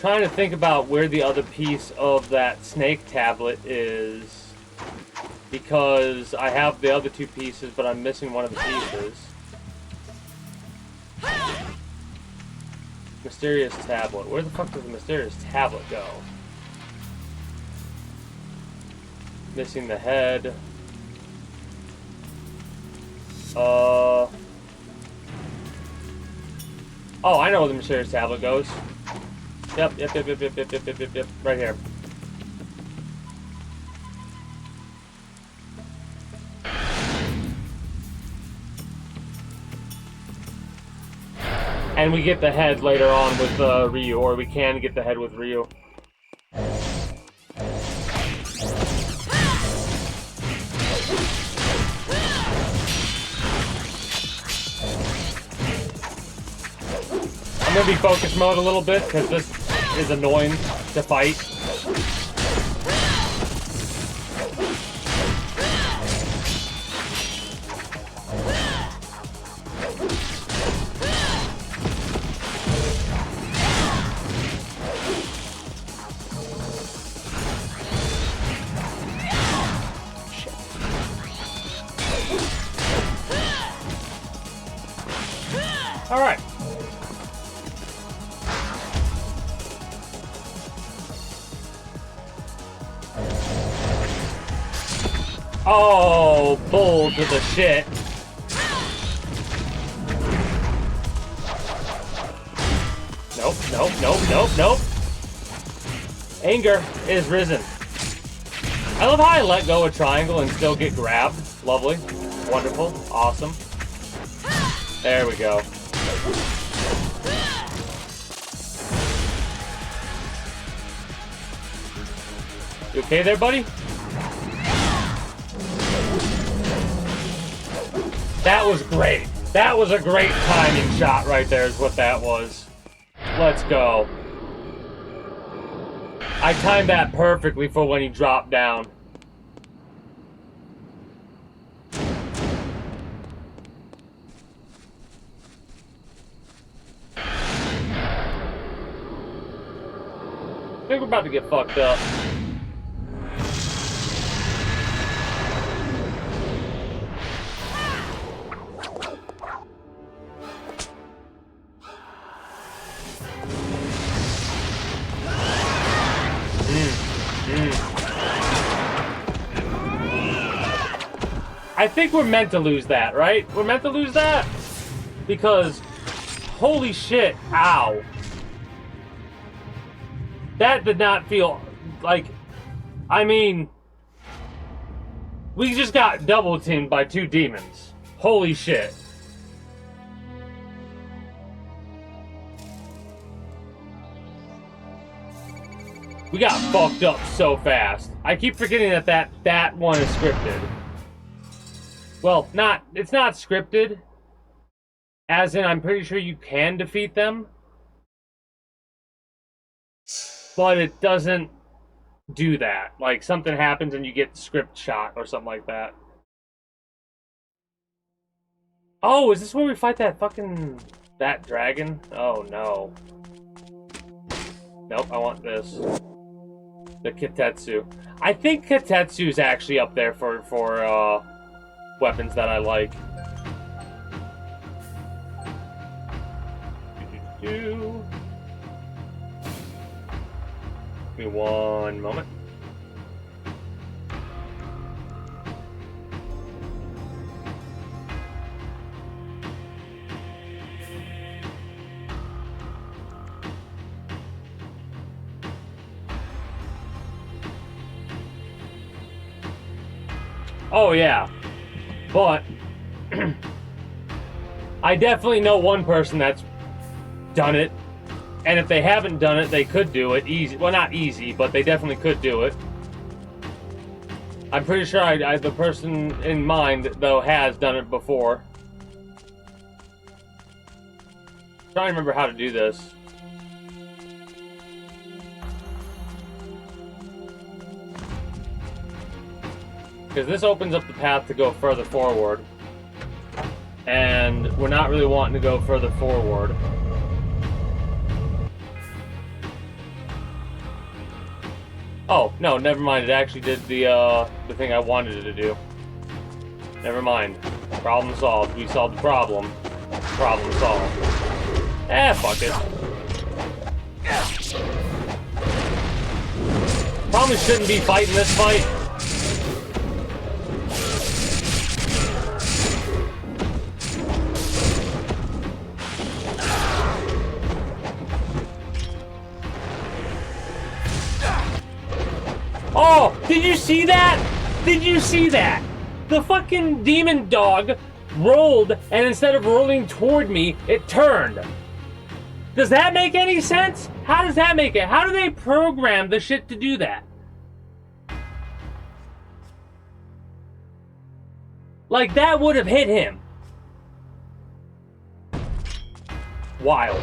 trying to think about where the other piece of that snake tablet is, because I have the other two pieces, but I'm missing one of the pieces. Mysterious tablet. Where the fuck does the mysterious tablet go? Missing the head. Oh, I know where the mysterious tablet goes. Yep. Right here. And we get the head later on with Ryu, or we can get the head with Ryu. I'm gonna be focus mode a little bit because this is annoying to fight. All right. Oh, bull to the shit. Nope. Anger is risen. I love how I let go of triangle and still get grabbed. Lovely. Wonderful. Awesome. There we go. You okay there, buddy? That was great. That was a great timing shot right there is what that was. Let's go. I timed that perfectly for when he dropped down. I think we're about to get fucked up. I think we're meant to lose that, right? We're meant to lose that? Because, holy shit, ow. That did not feel like, I mean, we just got double teamed by two demons. Holy shit. We got fucked up so fast. I keep forgetting that one is scripted. Well, it's not scripted. As in, I'm pretty sure you can defeat them. But it doesn't do that. Like, something happens and you get script shot or something like that. Oh, is this where we fight that dragon? Oh, no. Nope, I want this. The Kitetsu. I think Kitetsu's actually up there for weapons that I like. Give me one moment. Oh yeah, but I definitely know one person that's done it, and if they haven't done it, they could do it easy. Well, not easy, but they definitely could do it. I'm pretty sure the person in mind, though, has done it before. I'm trying to remember how to do this. Because this opens up the path to go further forward. And we're not really wanting to go further forward. Oh, no, never mind. It actually did the thing I wanted it to do. Never mind. Problem solved. We solved the problem. Problem solved. Fuck it. Probably shouldn't be fighting this fight. Oh, did you see that? Did you see that? The fucking demon dog rolled, and instead of rolling toward me, it turned. Does that make any sense? How does that make it? How do they program the shit to do that? Like, that would have hit him. Wild.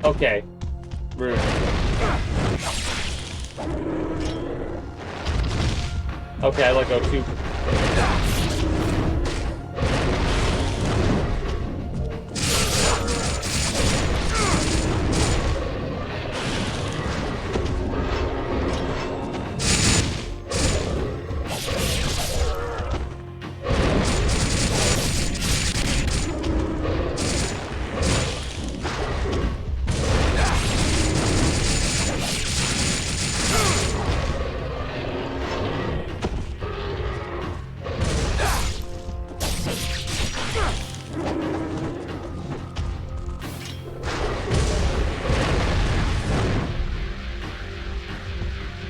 Okay. Rude. Okay, I let go too.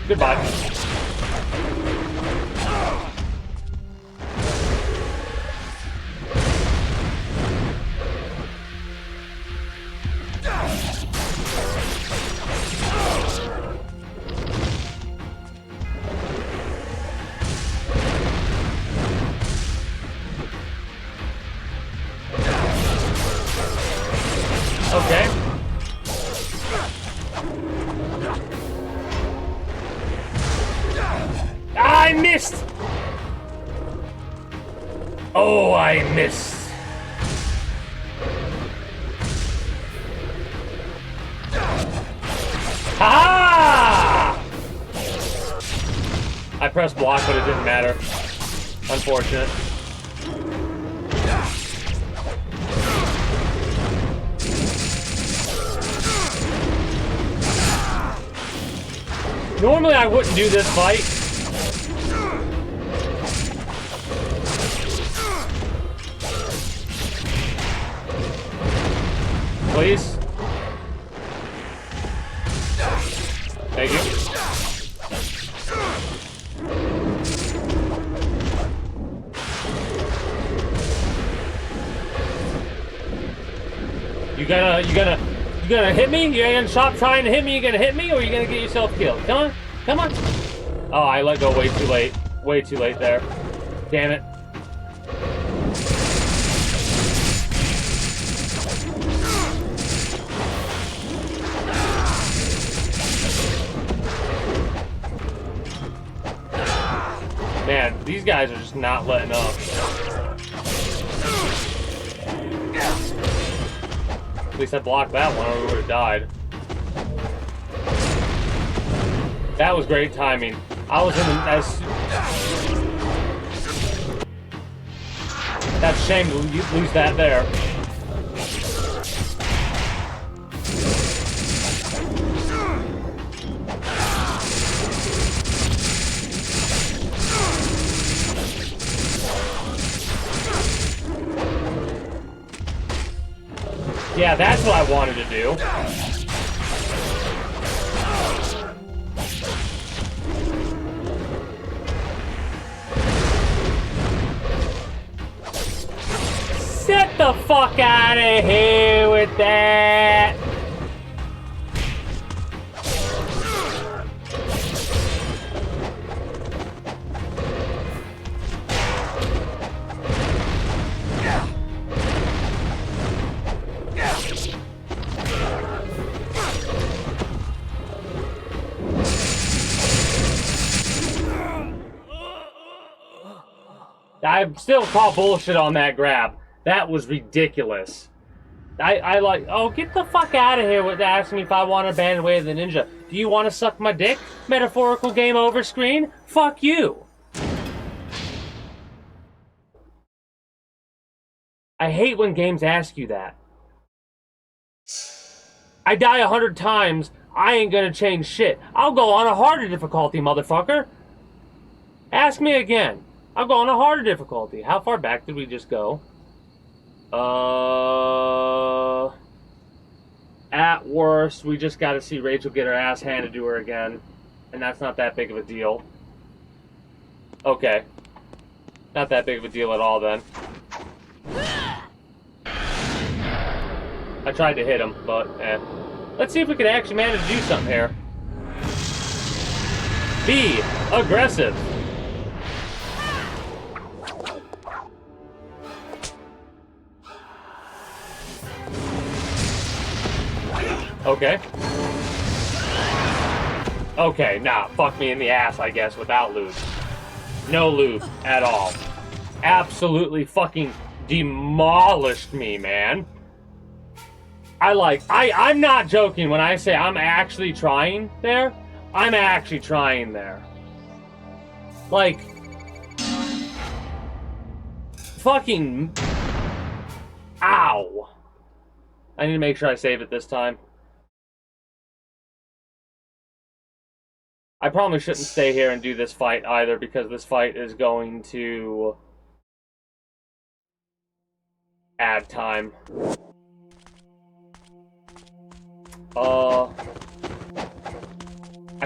Goodbye. Okay. I missed! Oh, I missed. Ha! I pressed block, but it didn't matter. Unfortunate. Normally I wouldn't do this fight. Please. Thank you. You gonna hit me? You gonna stop trying to hit me? You gonna hit me, or you gonna get yourself killed? Come on, come on. Oh, I let go way too late. Way too late there. Damn it. Man, these guys are just not letting up. At least I blocked that one or we would have died. That was great timing. I was in the... That's a shame to lose that there. Yeah, that's what I wanted to do. Get the fuck out of here with that! I still call bullshit on that grab. That was ridiculous. I like, oh, get the fuck out of here with asking me if I want to ban Way of the Ninja. Do you want to suck my dick? Metaphorical game over screen? Fuck you. I hate when games ask you that. I die 100 times, I ain't gonna change shit. I'll go on a harder difficulty, motherfucker. Ask me again. I'll go on a harder difficulty. How far back did we just go? At worst, we just gotta see Rachel get her ass handed to her again. And that's not that big of a deal. Okay. Not that big of a deal at all, then. I tried to hit him, but, Let's see if we can actually manage to do something here. Be aggressive. Okay. Okay, nah, fuck me in the ass, I guess, without lube. No lube at all. Absolutely fucking demolished me, man. I'm not joking when I say I'm actually trying there. I'm actually trying there. Like, fucking, ow. I need to make sure I save it this time. I probably shouldn't stay here and do this fight either, because this fight is going to add time. I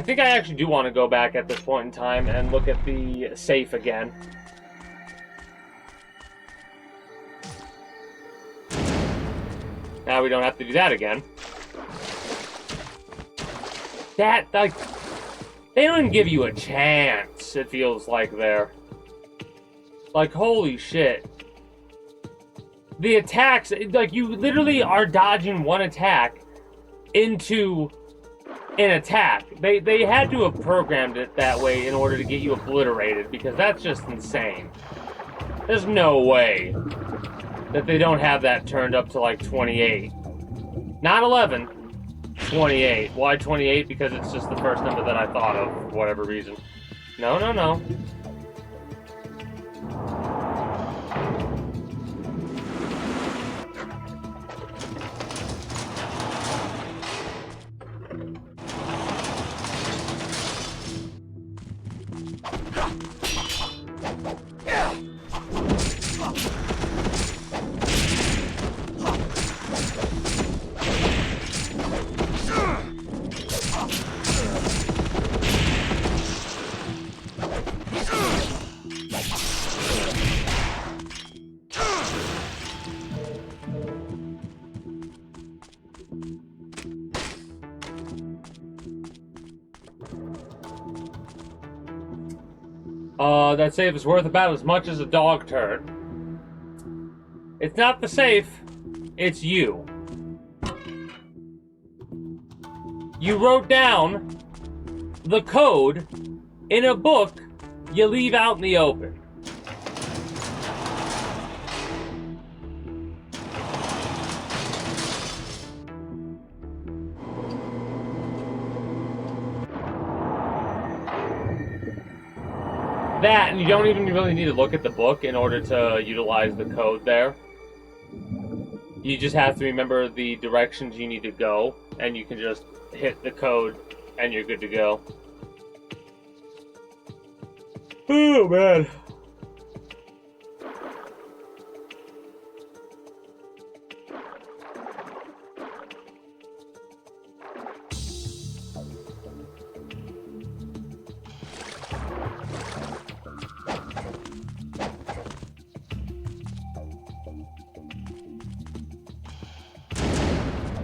think I actually do want to go back at this point in time and look at the safe again. Now we don't have to do that again. That, like, they don't even give you a chance, it feels like there. Like, holy shit. The attacks, like, you literally are dodging one attack into an attack. They had to have programmed it that way in order to get you obliterated, because that's just insane. There's no way that they don't have that turned up to like 28. Not 11, 28. Why 28? Because it's just the first number that I thought of for whatever reason. No, no, no. That safe is worth about as much as a dog turd. It's not the safe, it's you. You wrote down the code in a book you leave out in the open. That, and you don't even really need to look at the book in order to utilize the code there. You just have to remember the directions you need to go, and you can just hit the code, and you're good to go. Oh, man.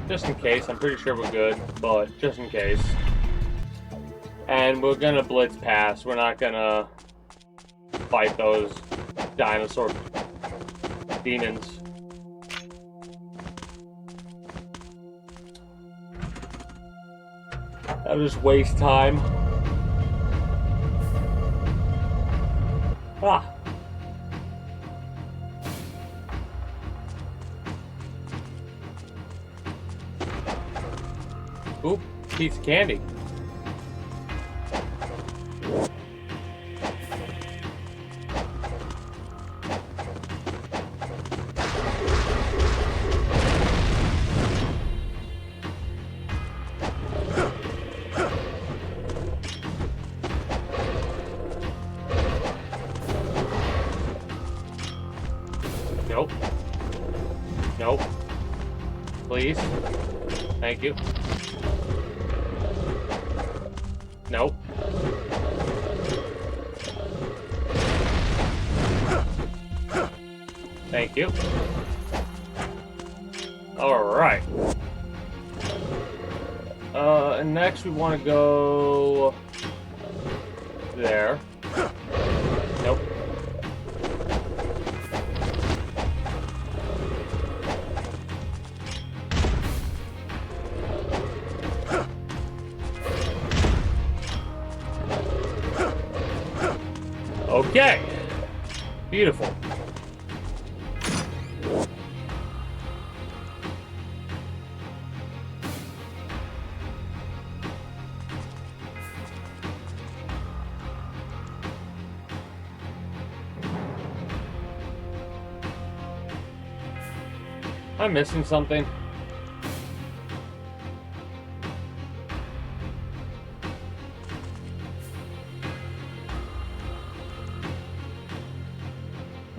Just in case, I'm pretty sure we're good, but just in case. And we're gonna blitz past. We're not gonna fight those dinosaur demons. That'll just waste time. Ah. Oop, piece of candy. Nope. Nope. Please. Thank you. Nope. Thank you. Alright. And next we want to go... there. Nope. Okay. Beautiful. I'm missing something.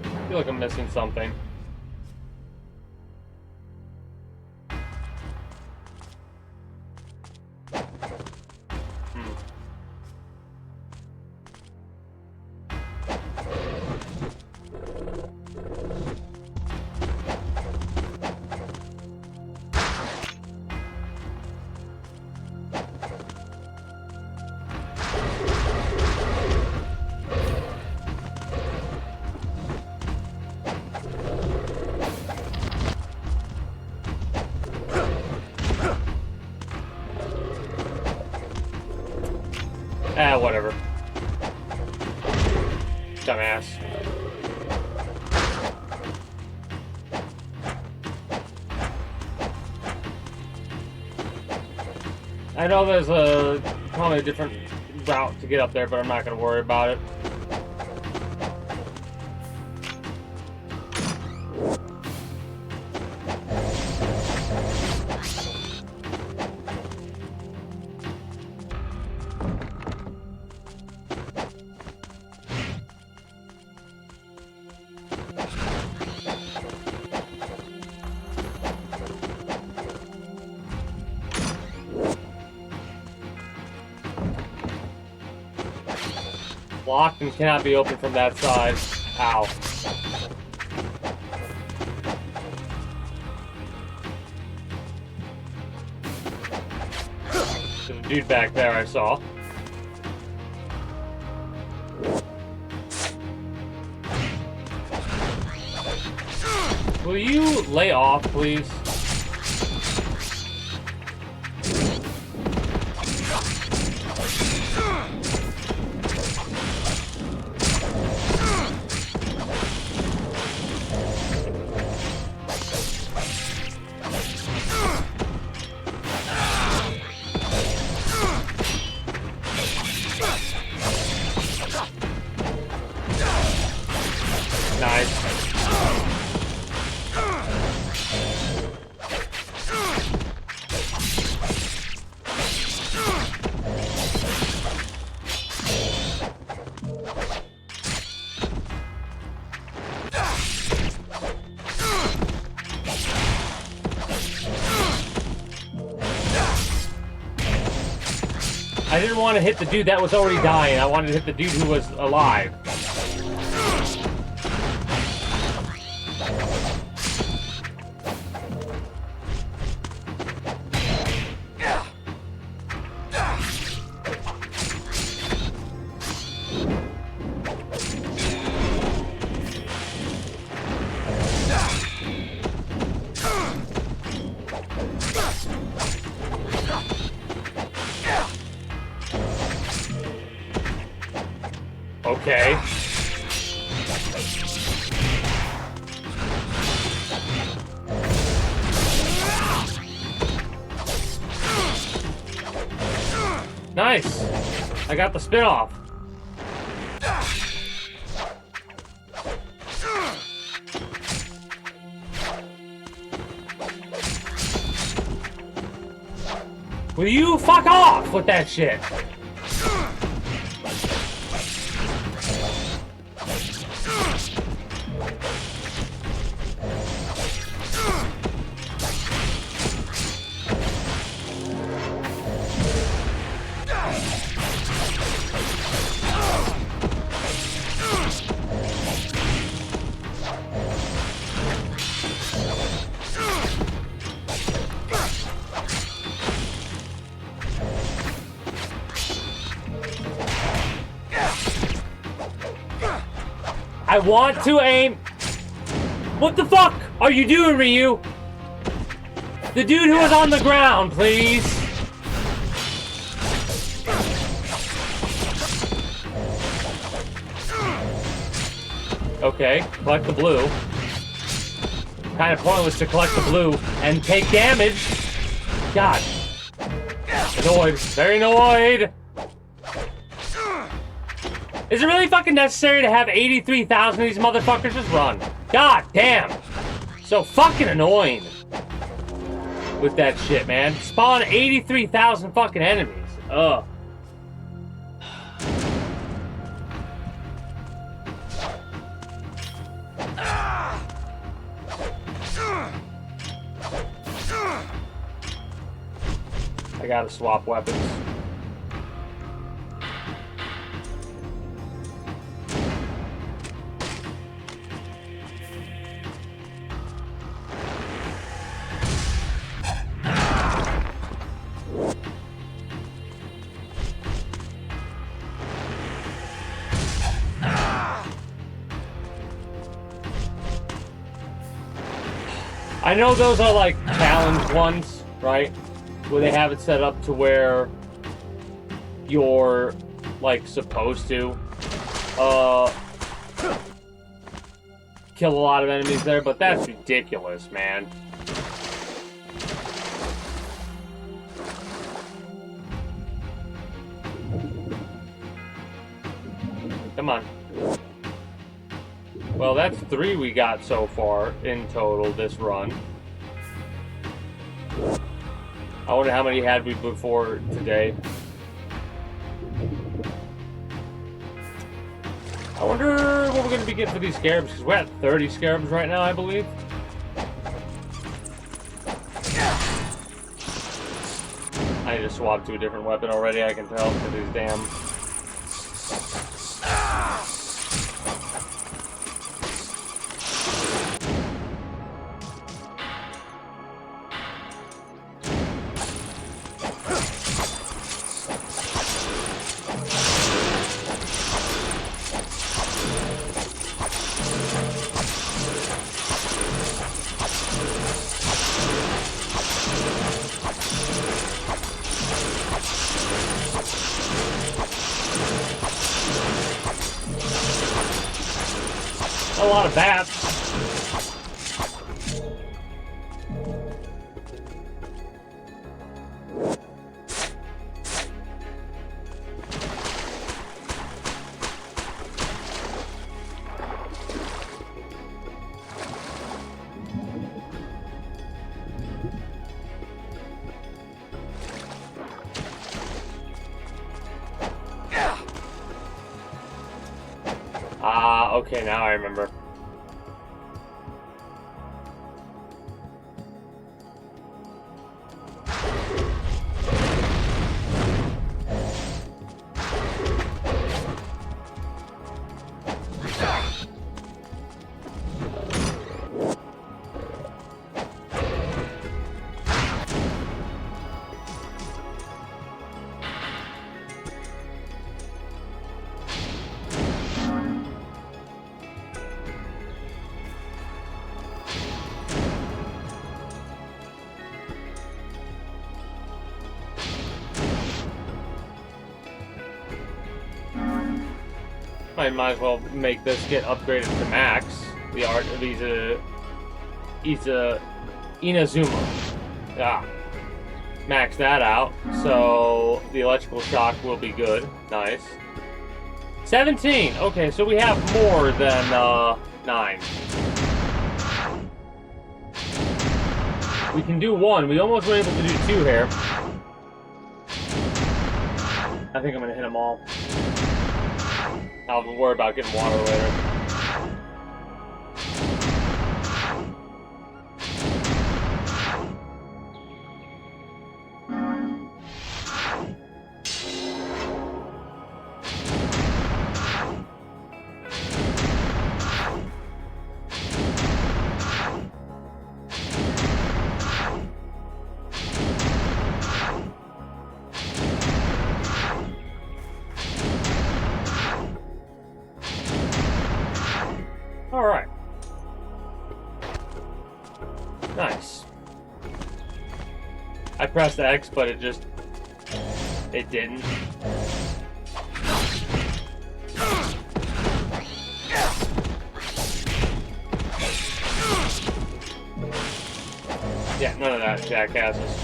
I feel like I'm missing something. Ah, whatever. Dumbass. I know there's probably a different route to get up there, but I'm not going to worry about it. Locked and cannot be opened from that side. Ow. There's a dude back there I saw. Will you lay off, please? Nice. I didn't want to hit the dude that was already dying. I wanted to hit the dude who was alive. Okay. Nice. I got the spin-off. Will you fuck off with that shit? I want to aim. What the fuck are you doing, Ryu? The dude who was on the ground, please. Okay, collect the blue. Kind of pointless to collect the blue and take damage. God. Annoyed. Very annoyed. Is it really fucking necessary to have 83,000 of these motherfuckers? Just run. God damn. So fucking annoying. With that shit, man. Spawn 83,000 fucking enemies. Ugh. I gotta swap weapons. I know those are like challenge ones, right? Where they have it set up to where you're like supposed to kill a lot of enemies there, but that's ridiculous, man. Come on. Well, that's 3 we got so far in total this run. I wonder how many had we before today. I wonder what we're going to be getting for these scarabs, because we're at 30 scarabs right now, I believe. I need to swap to a different weapon already, I can tell, for these damn... A lot of bats. Okay, now I remember. I might as well make this get upgraded to max. The art of Inazuma. Yeah. max that out, so the electrical shock will be good. Nice. 17! Okay, so we have more than 9. We can do 1. We almost were able to do 2 here. I think I'm gonna hit them all. I'll worry about getting water later. Alright. Nice. I pressed X, but it didn't. Yeah, none of that, jackasses.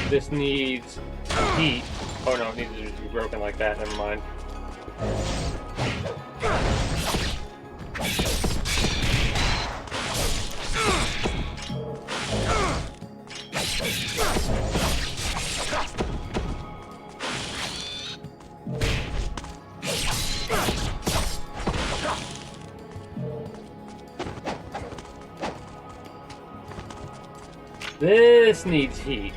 This needs heat. Oh no, it needs to be broken like that, never mind. This needs heat.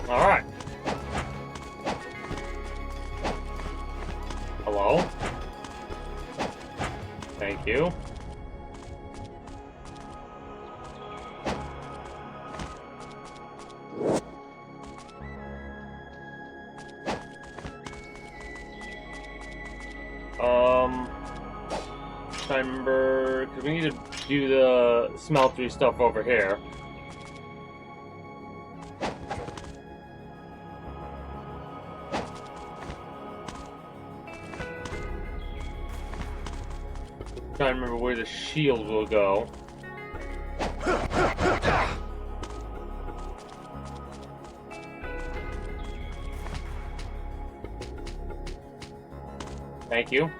Alright. Hello? Thank you. Remember, because we need to do the smeltery stuff over here. Trying to remember where the shield will go. Thank you.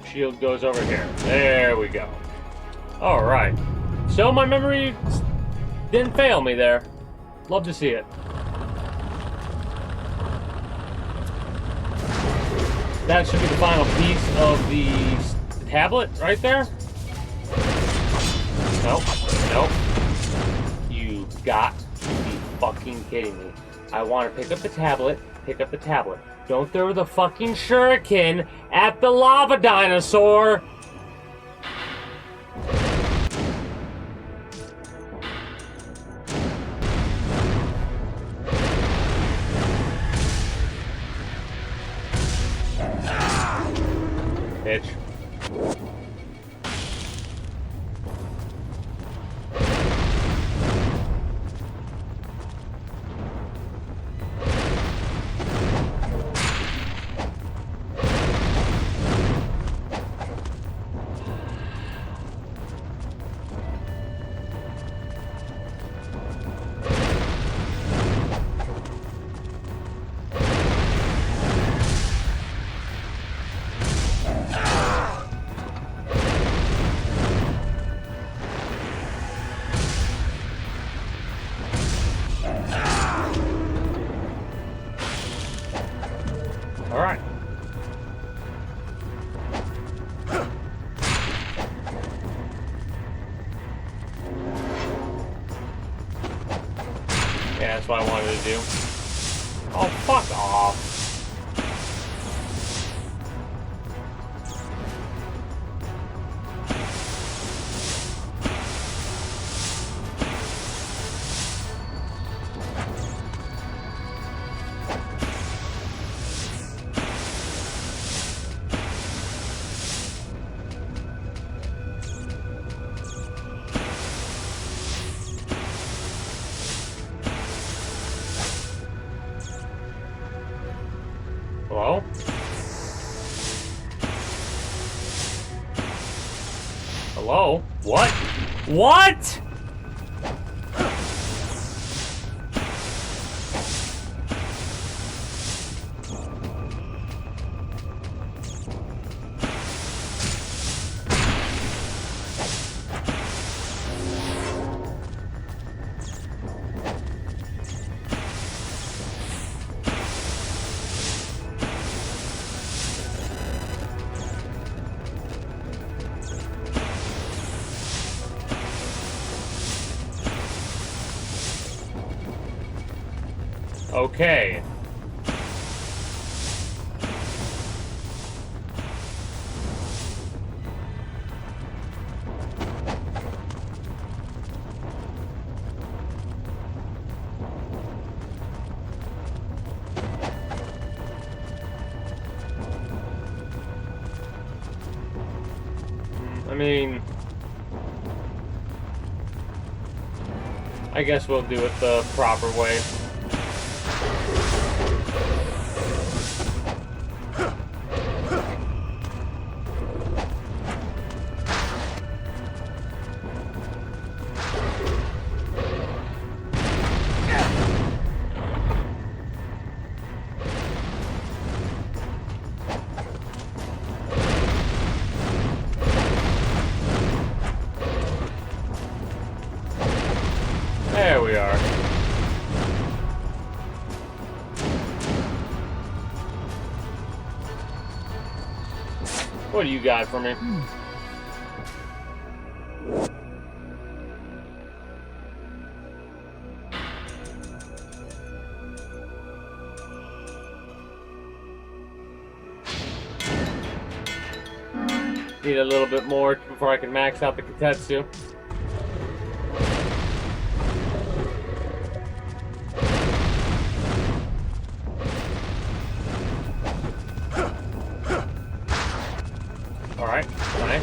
Shield goes over here. There we go. Alright. So my memory didn't fail me there. Love to see it. That should be the final piece of the tablet right there. Nope. Nope. You got to be fucking kidding me. I want to pick up the tablet. Pick up the tablet. Don't throw the fucking shuriken at the lava dinosaur! Bitch. Yeah, that's what I wanted to do. Oh, fuck off. Hello? Hello? What? What? Okay. I mean, I guess we'll do it the proper way. There we are. What do you got for me? Need a little bit more before I can max out the Katetsu. Alright, nice.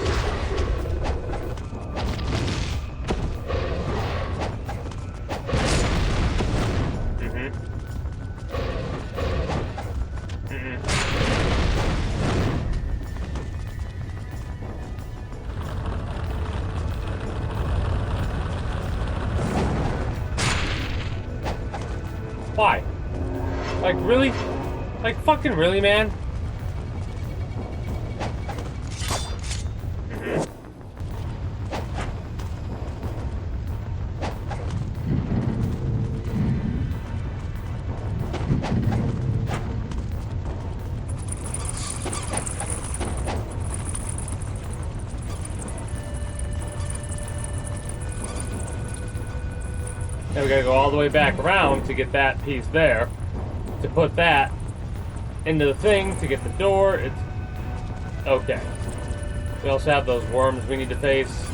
Why? Like, really? Like, fucking really, man? Now we gotta go all the way back around to get that piece there. To put that into the thing to get the door. It's okay. We also have those worms we need to face.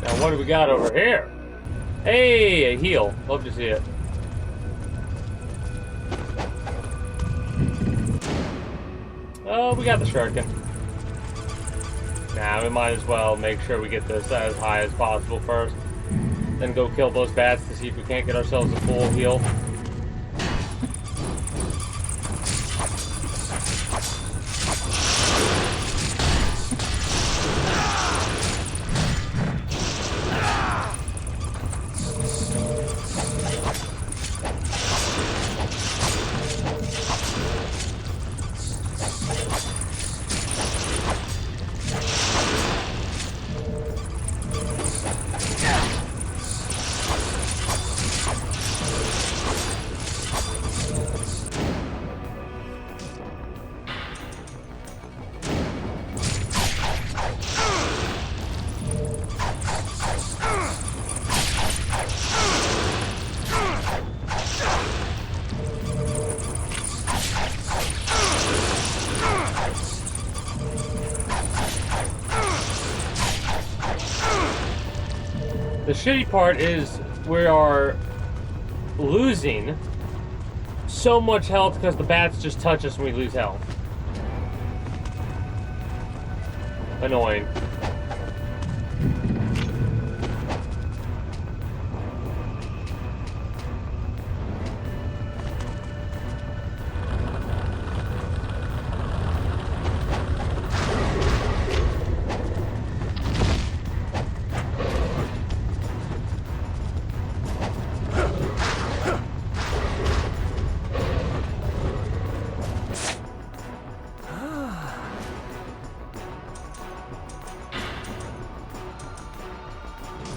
Now what do we got over here? Hey, a heal. Love to see it. Oh, we got the shuriken. Nah, we might as well make sure we get this as high as possible first. Then go kill those bats to see if we can't get ourselves a full heal. The shitty part is we are losing so much health because the bats just touch us and we lose health. Annoying.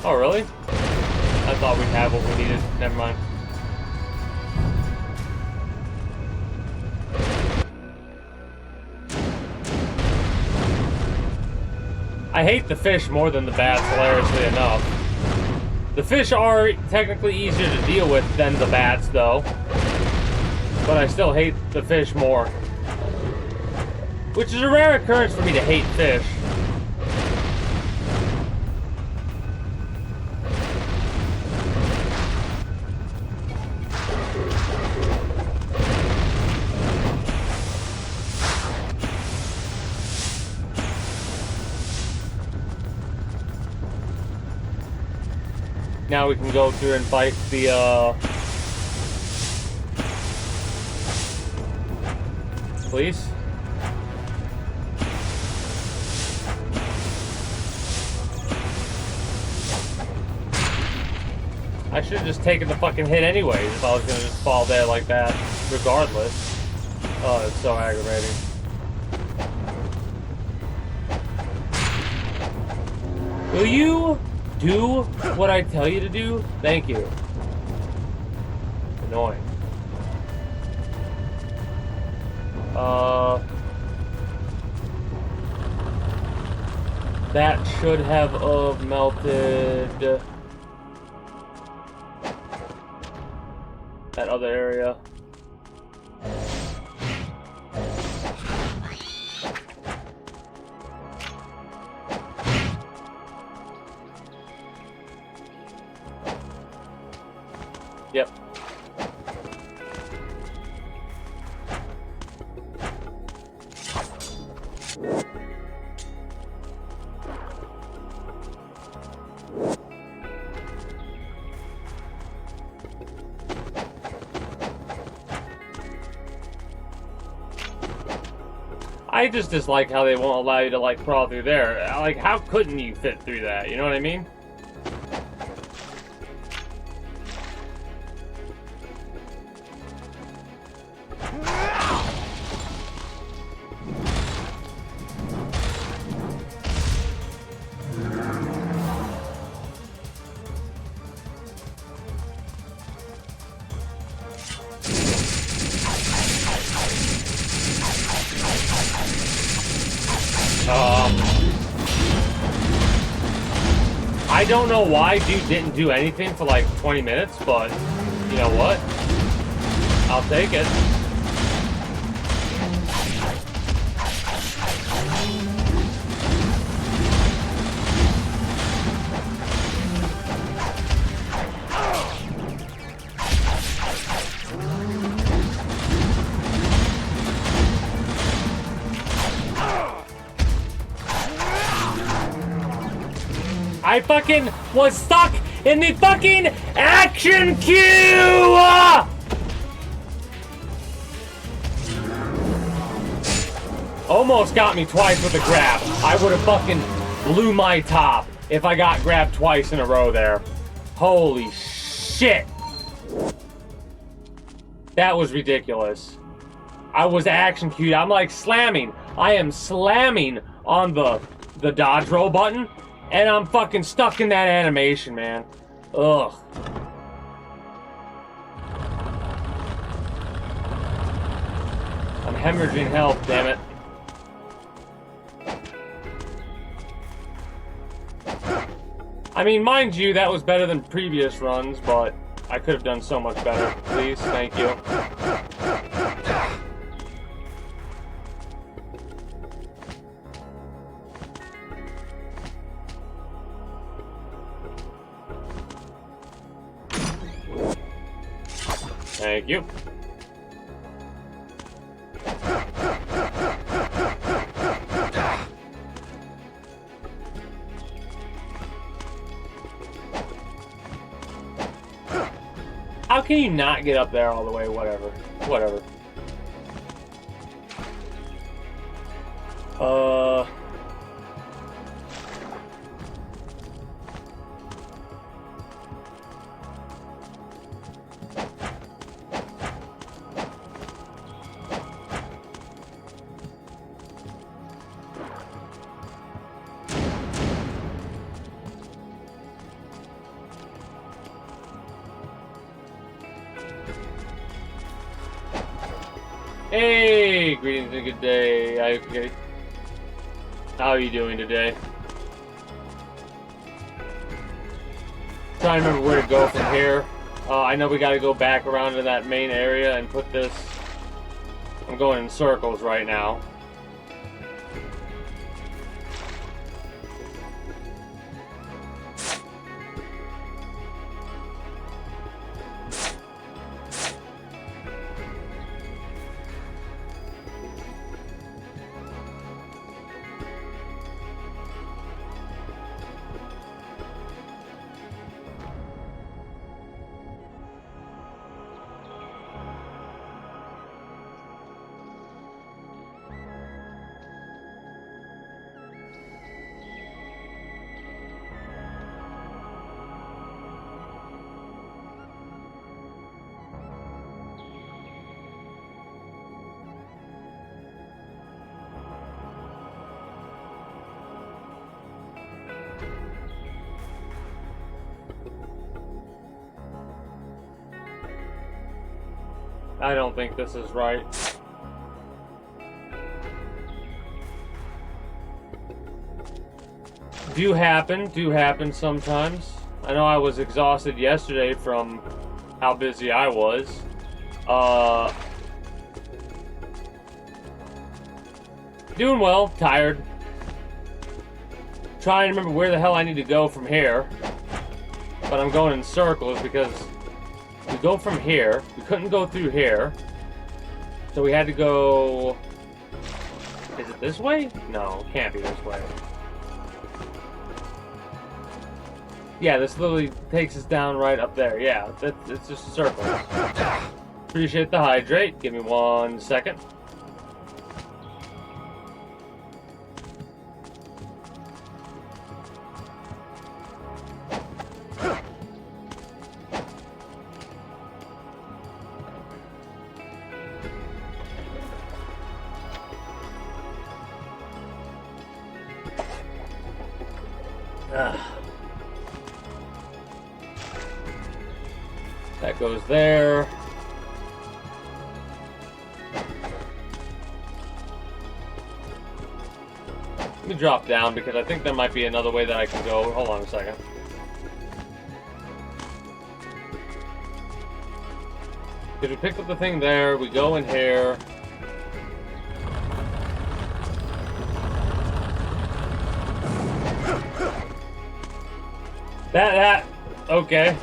Oh, really? I thought we'd have what we needed. Never mind. I hate the fish more than the bats, hilariously enough. The fish are technically easier to deal with than the bats, though. But I still hate the fish more. Which is a rare occurrence for me to hate fish. Now we can go through and fight the, police. I should have just taken the fucking hit anyways if I was gonna just fall there like that, regardless. Oh, it's so aggravating. Will you do what I tell you to do? Thank you. Annoying. That should have melted that other area. Yep. I just dislike how they won't allow you to, like, crawl through there. Like, how couldn't you fit through that? You know what I mean? I don't know why dude didn't do anything for like 20 minutes, but you know what? I'll take it. I fucking was stuck in the fucking action queue! Almost got me twice with a grab. I would have fucking blew my top if I got grabbed twice in a row there. Holy shit. That was ridiculous. I was action queued. I'm like slamming. I am slamming on the dodge roll button. And I'm fucking stuck in that animation, man. Ugh. I'm hemorrhaging health, damn it. I mean, mind you, that was better than previous runs, but I could have done so much better. Please, thank you. Thank you. How can you not get up there all the way? Whatever. Whatever. Hey, greetings and good day. Okay. How are you doing today? Trying to remember where to go from here. I know we got to go back around to that main area and put this. I'm going in circles right now. I don't think this is right. Do happen sometimes. I know I was exhausted yesterday from how busy I was. Doing well, tired. Trying to remember where the hell I need to go from here. But I'm going in circles because we go from here. We couldn't go through here. So we had to go... Is it this way? No, it can't be this way. Yeah, this literally takes us down right up there. Yeah, it's just a circle. Appreciate the hydrate. Give me 1 second. That goes there. Let me drop down because I think there might be another way that I can go. Hold on a second. Because we picked up the thing there, we go in here. Okay.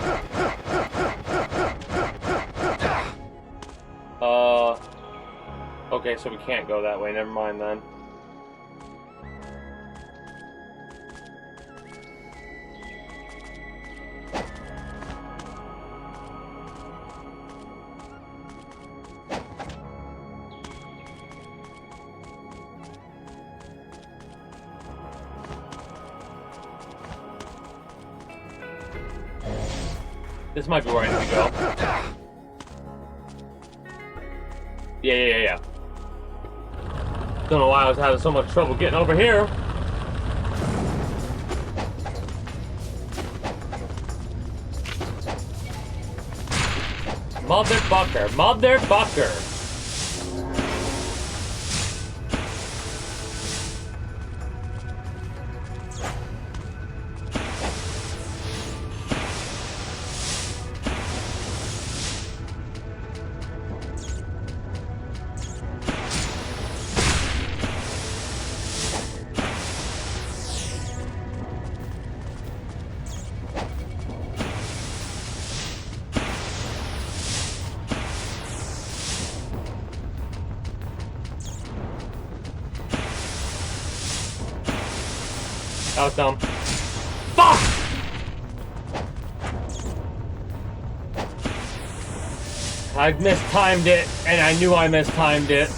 Okay, so we can't go that way. Never mind then. This might be where I need to go. Yeah. Don't know why I was having so much trouble getting over here. Motherfucker. That was dumb. Fuck! I mistimed it, and I knew I mistimed it.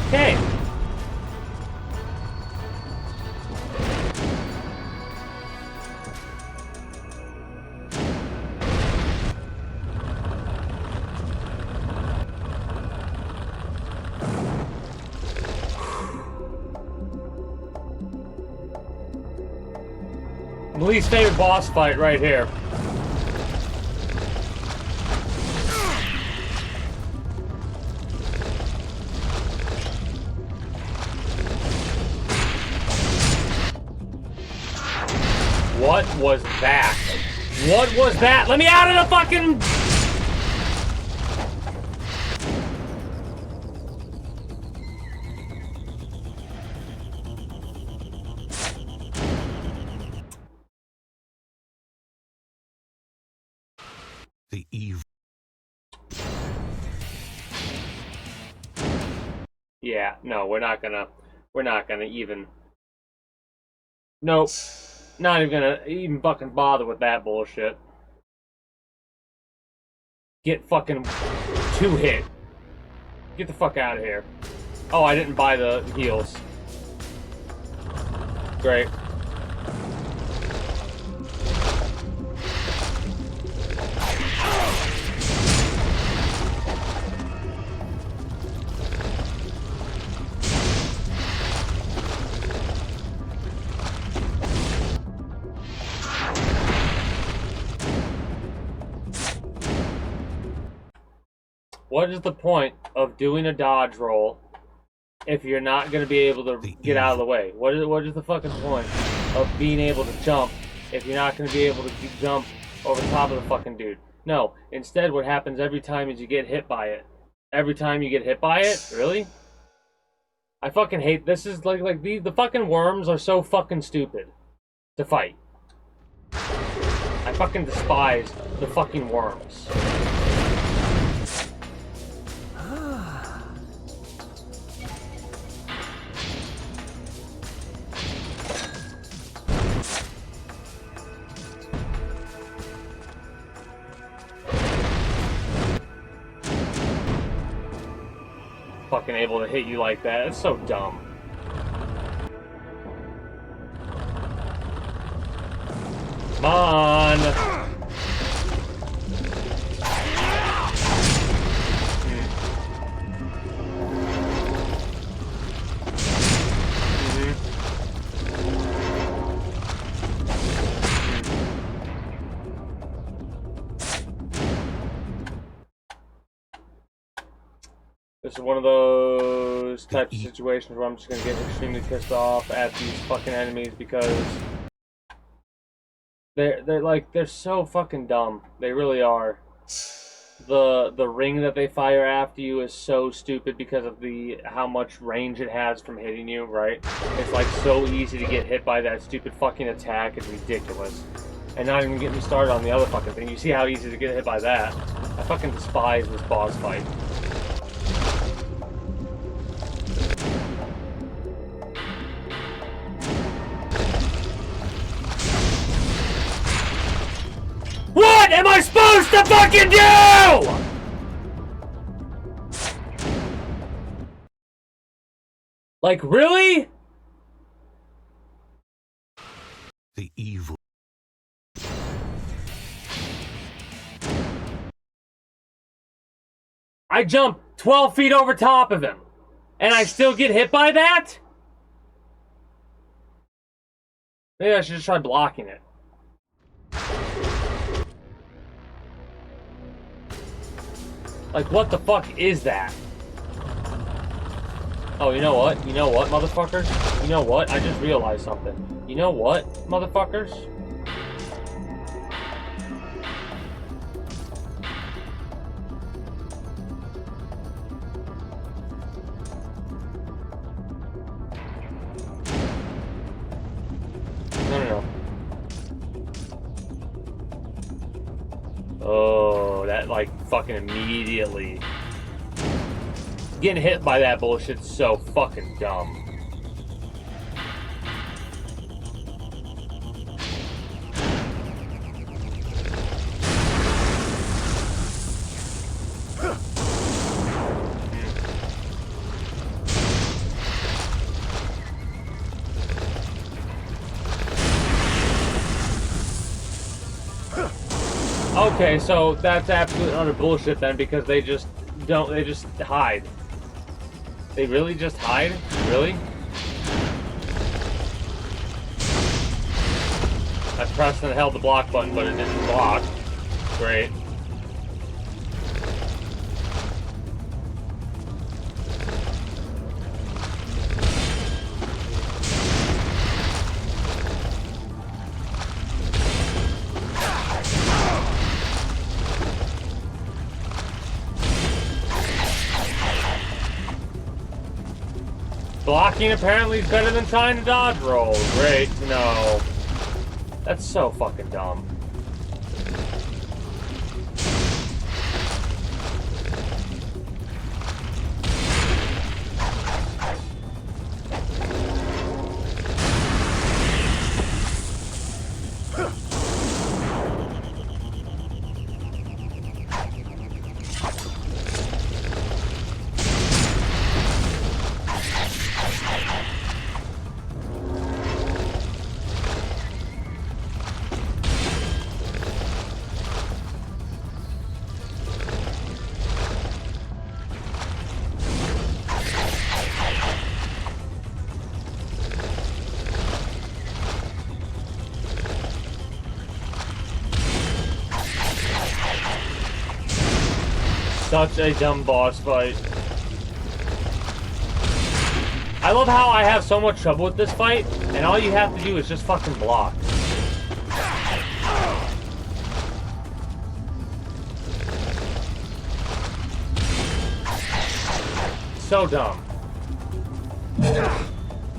Okay. Least favorite boss fight right here. What was that? What was that? Let me out of the fucking... The evil. Yeah, no, we're not gonna even... Nope. Not even gonna even fucking bother with that bullshit. Get fucking 2-hit. Get the fuck out of here. Oh, I didn't buy the heals. Great. What is the point of doing a dodge roll if you're not going to be able to get out of the way? What is the fucking point of being able to jump if you're not going to be able to jump over top of the fucking dude? No. Instead, what happens every time is you get hit by it. Every time you get hit by it? Really? I fucking hate this. Is like the fucking worms are so fucking stupid to fight. I fucking despise the fucking worms. Fucking able to hit you like that. It's so dumb. Come on! This is one of those types of situations where I'm just gonna get extremely pissed off at these fucking enemies because they're so fucking dumb. They really are. The ring that they fire after you is so stupid because of how much range it has from hitting you, right? It's like so easy to get hit by that stupid fucking attack. It's ridiculous. And not even get me started on the other fucking thing. You see how easy to get hit by that? I fucking despise this boss fight. What am I supposed to fucking do?! Like, really? The evil. I jump 12 feet over top of him, and I still get hit by that? Maybe I should just try blocking it. Like, what the fuck is that? Oh, you know what? You know what, motherfuckers? You know what? I just realized something. You know what, motherfuckers? No. Oh, that, like, fucking immediately. Getting hit by that bullshit's so fucking dumb. Okay, so that's absolute utter bullshit then, because they just hide. They really just hide? Really? I pressed and held the block button, but it didn't block. Great. Blocking apparently is better than trying to dodge roll. Great. No. That's so fucking dumb. Such a dumb boss fight. I love how I have so much trouble with this fight, and all you have to do is just fucking block. So dumb.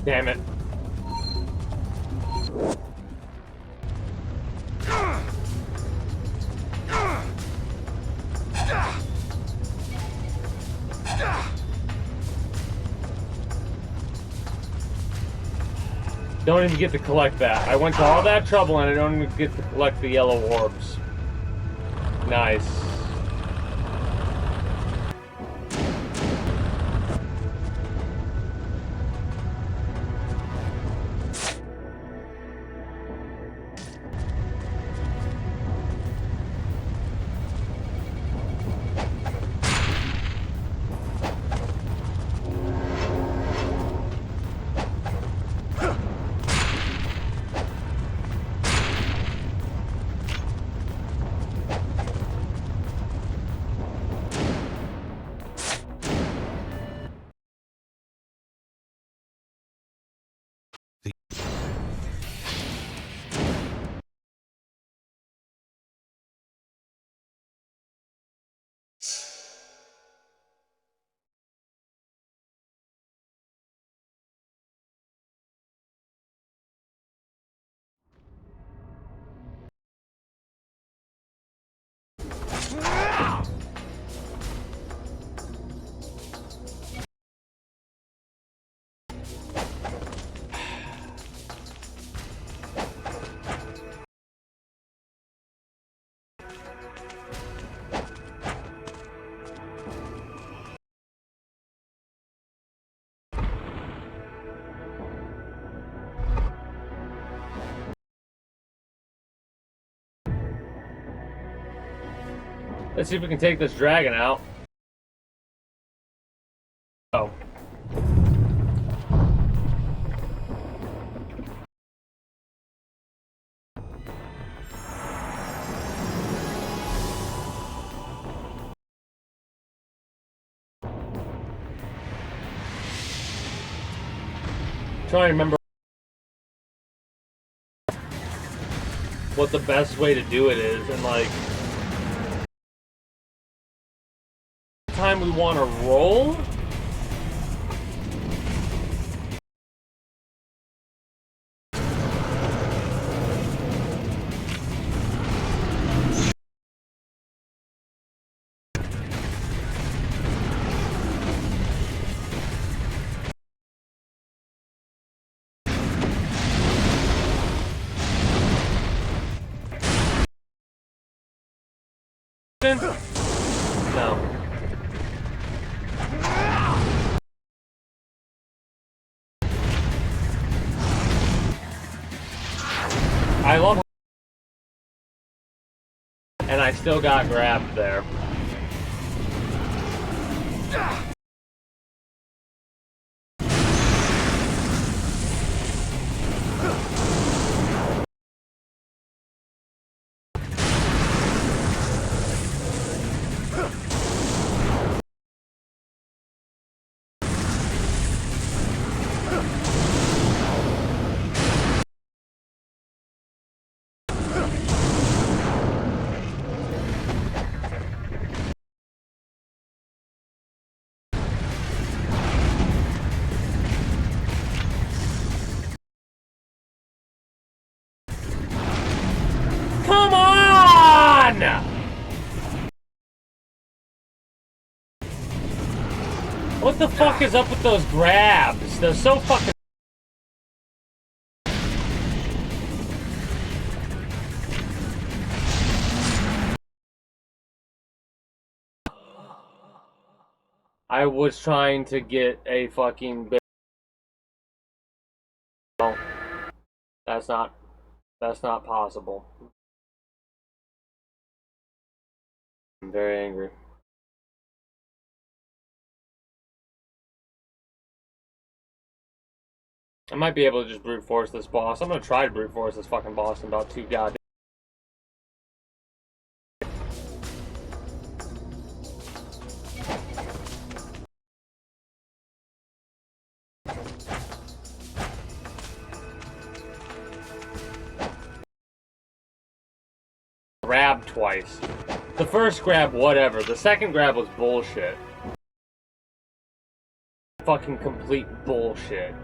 Damn it. Don't even get to collect that. I went to all that trouble and I don't even get to collect the yellow orbs. Nice. Let's see if we can take this dragon out. Oh. trying to remember what the best way to do it is, and like time we want to roll. No. I love, and I still got grabbed there. Come on! What the fuck is up with those grabs? They're so fucking... I was trying to get a fucking bit. No, that's not possible. I'm very angry. I might be able to just brute force this boss. I'm gonna try to brute force this fucking boss in about 2 goddamn. Grab twice. The first grab, whatever. The second grab was bullshit. Fucking complete bullshit.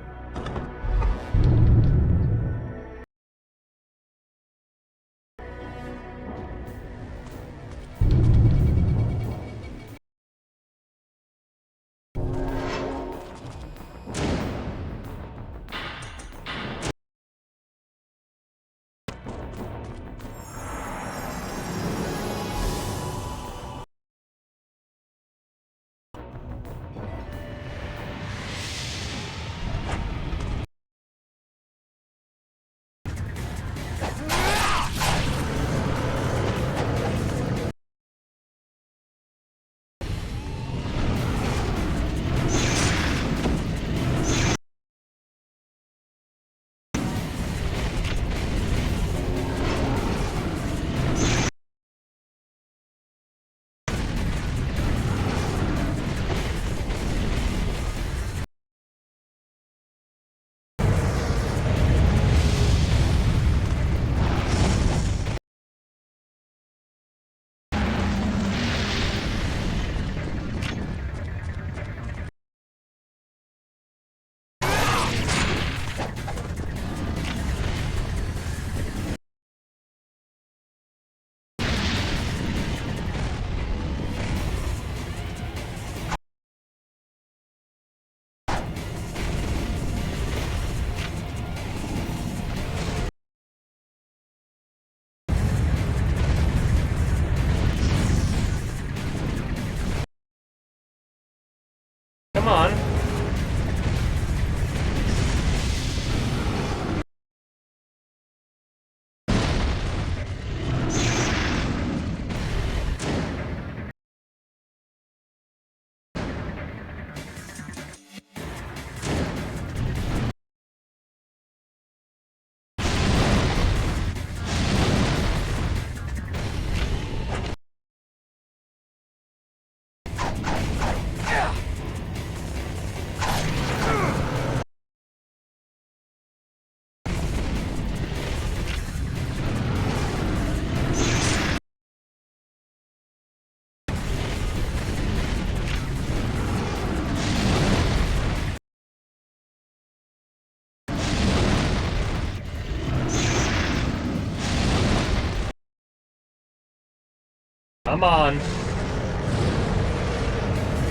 Come on.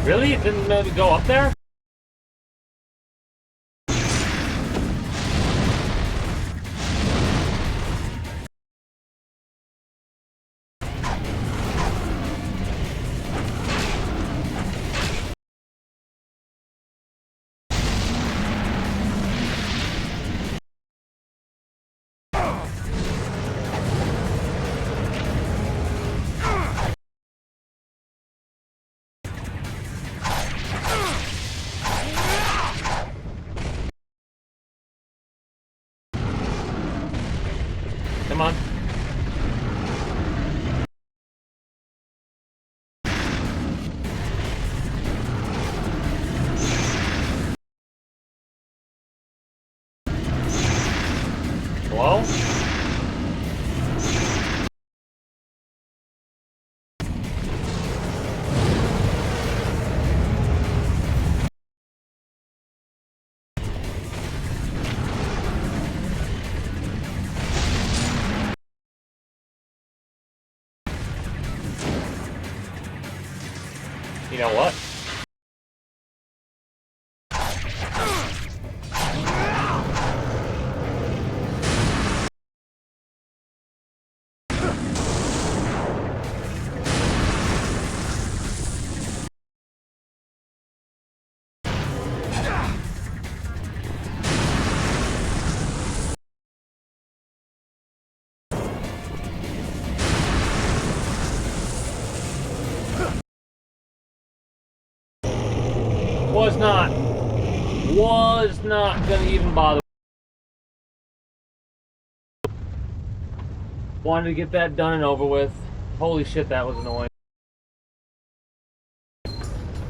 Really? It didn't maybe go up there? Come on. Hello? You know what? Was not gonna even bother. Wanted to get that done and over with. Holy shit, that was annoying.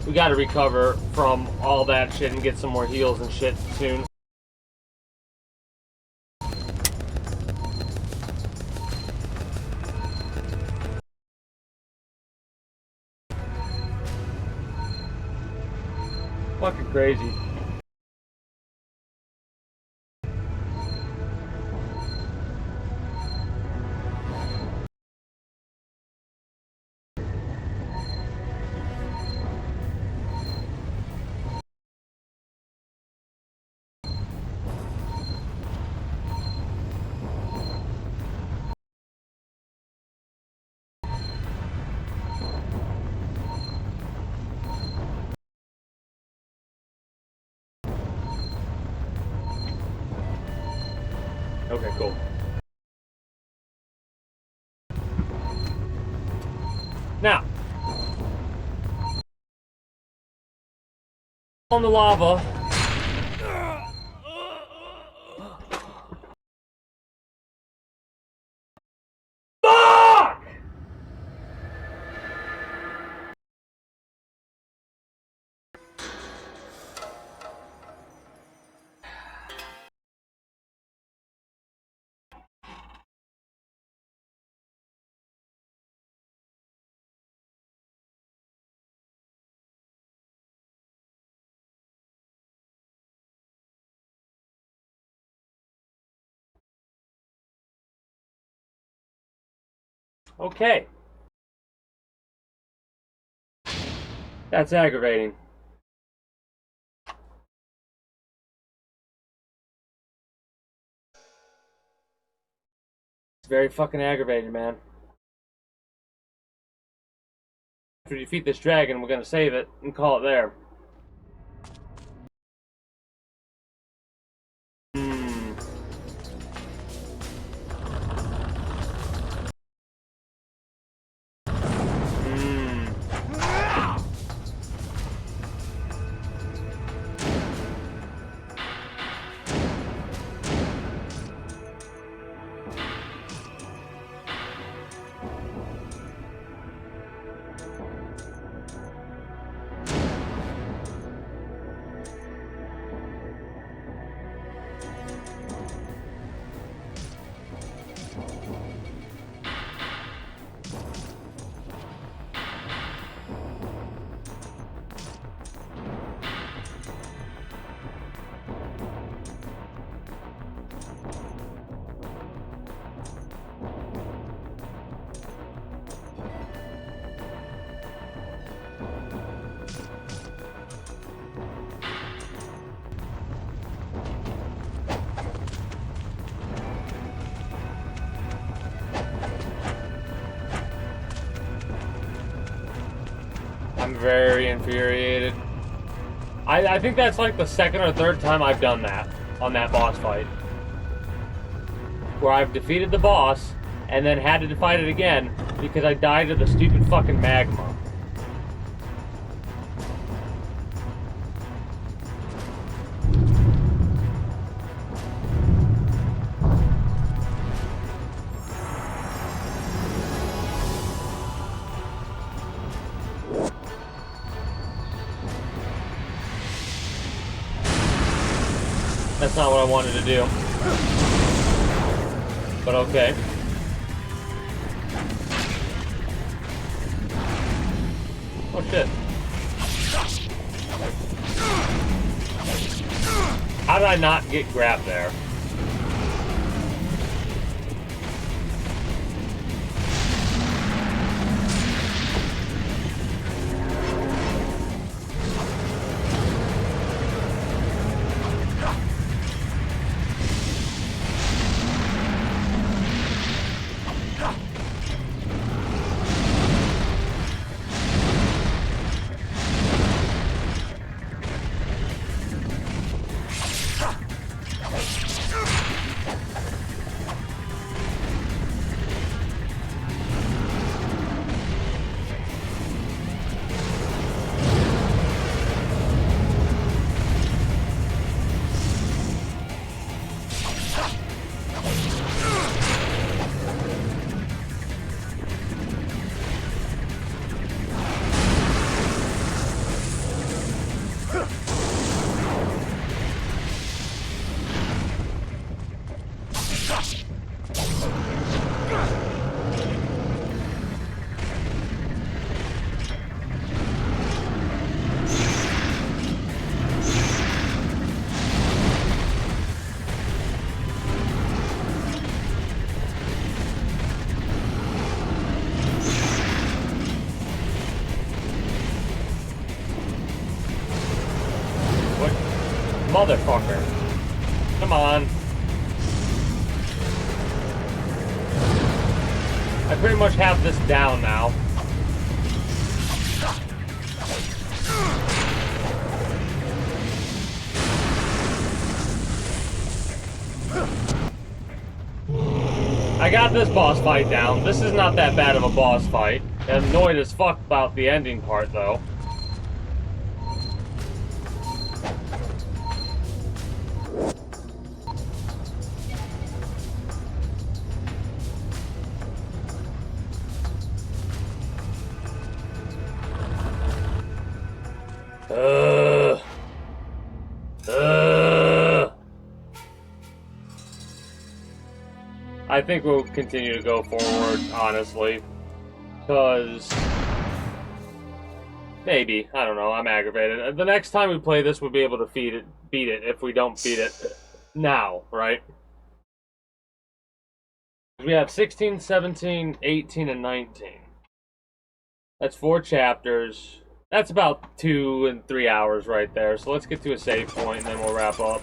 We gotta recover from all that shit and get some more heals and shit soon. Fucking crazy. Okay, cool. Now, on the lava. Fuck! Okay. That's aggravating. It's very fucking aggravating, man. After we defeat this dragon, we're gonna save it and call it there. I'm very infuriated. I think that's like the second or third time I've done that on that boss fight. Where I've defeated the boss and then had to fight it again because I died to the stupid fucking magma. That's not what I wanted to do. But okay. Oh shit. How did I not get grabbed there? Motherfucker. Come on. I pretty much have this down now. I got this boss fight down. This is not that bad of a boss fight. I'm annoyed as fuck about the ending part, though. I think we'll continue to go forward, honestly. Because... maybe. I don't know. I'm aggravated. The next time we play this, we'll be able to beat it if we don't beat it now, right? We have 16, 17, 18, and 19. That's 4 chapters. That's about 2 and 3 hours right there. So let's get to a save point and then we'll wrap up.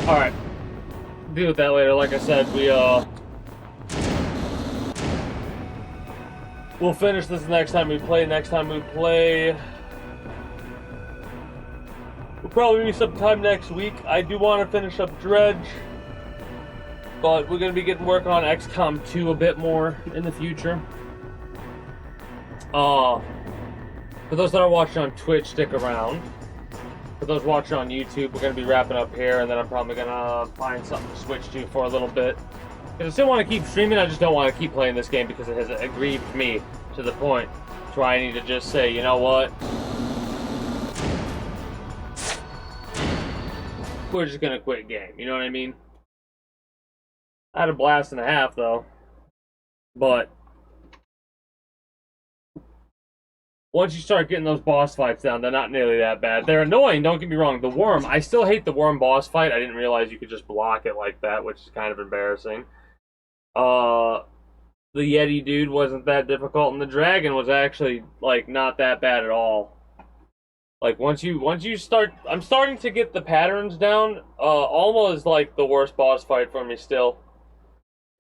Alright. Deal with that later. Like I said, we'll finish this next time we play. Next time we play... we'll probably be sometime next week. I do want to finish up Dredge. But we're going to be getting working on XCOM 2 a bit more in the future. For those that are watching on Twitch, stick around. For those watching on YouTube, we're going to be wrapping up here, and then I'm probably going to find something to switch to for a little bit. Because I still want to keep streaming, I just don't want to keep playing this game because it has aggrieved me to the point where I need to just say, you know what? We're just going to quit game, you know what I mean? I had a blast and a half, though. But once you start getting those boss fights down, they're not nearly that bad. They're annoying, don't get me wrong. The worm, I still hate the worm boss fight. I didn't realize you could just block it like that, which is kind of embarrassing. The Yeti dude wasn't that difficult, and the dragon was actually, like, not that bad at all. Like, once you start... I'm starting to get the patterns down. Alma is, like, the worst boss fight for me still.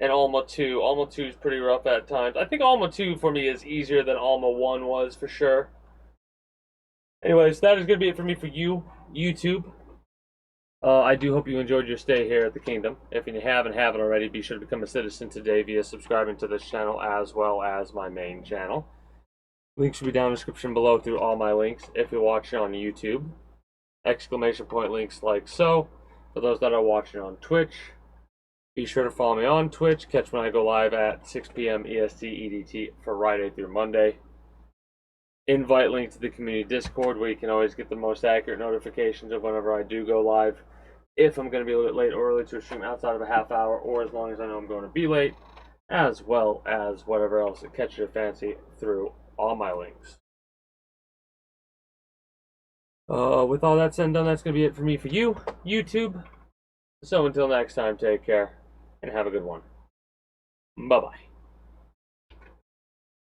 And Alma 2. Alma 2 is pretty rough at times. I think Alma 2 for me is easier than Alma 1 was, for sure. Anyways, that is going to be it for me for you, YouTube. I do hope you enjoyed your stay here at the Kingdom. If you haven't already, be sure to become a citizen today via subscribing to this channel as well as my main channel. Links should be down in the description below through all my links if you're watching on YouTube. Exclamation point links like so. For those that are watching on Twitch, be sure to follow me on Twitch. Catch when I go live at 6 p.m. EST EDT for Friday through Monday. Invite link to the community Discord where you can always get the most accurate notifications of whenever I do go live. If I'm going to be a little bit late or early to a stream outside of a half hour, or as long as I know I'm going to be late, as well as whatever else that catches your fancy through all my links. With all that said and done, that's going to be it for me for you, YouTube. So until next time, take care and have a good one. Bye-bye.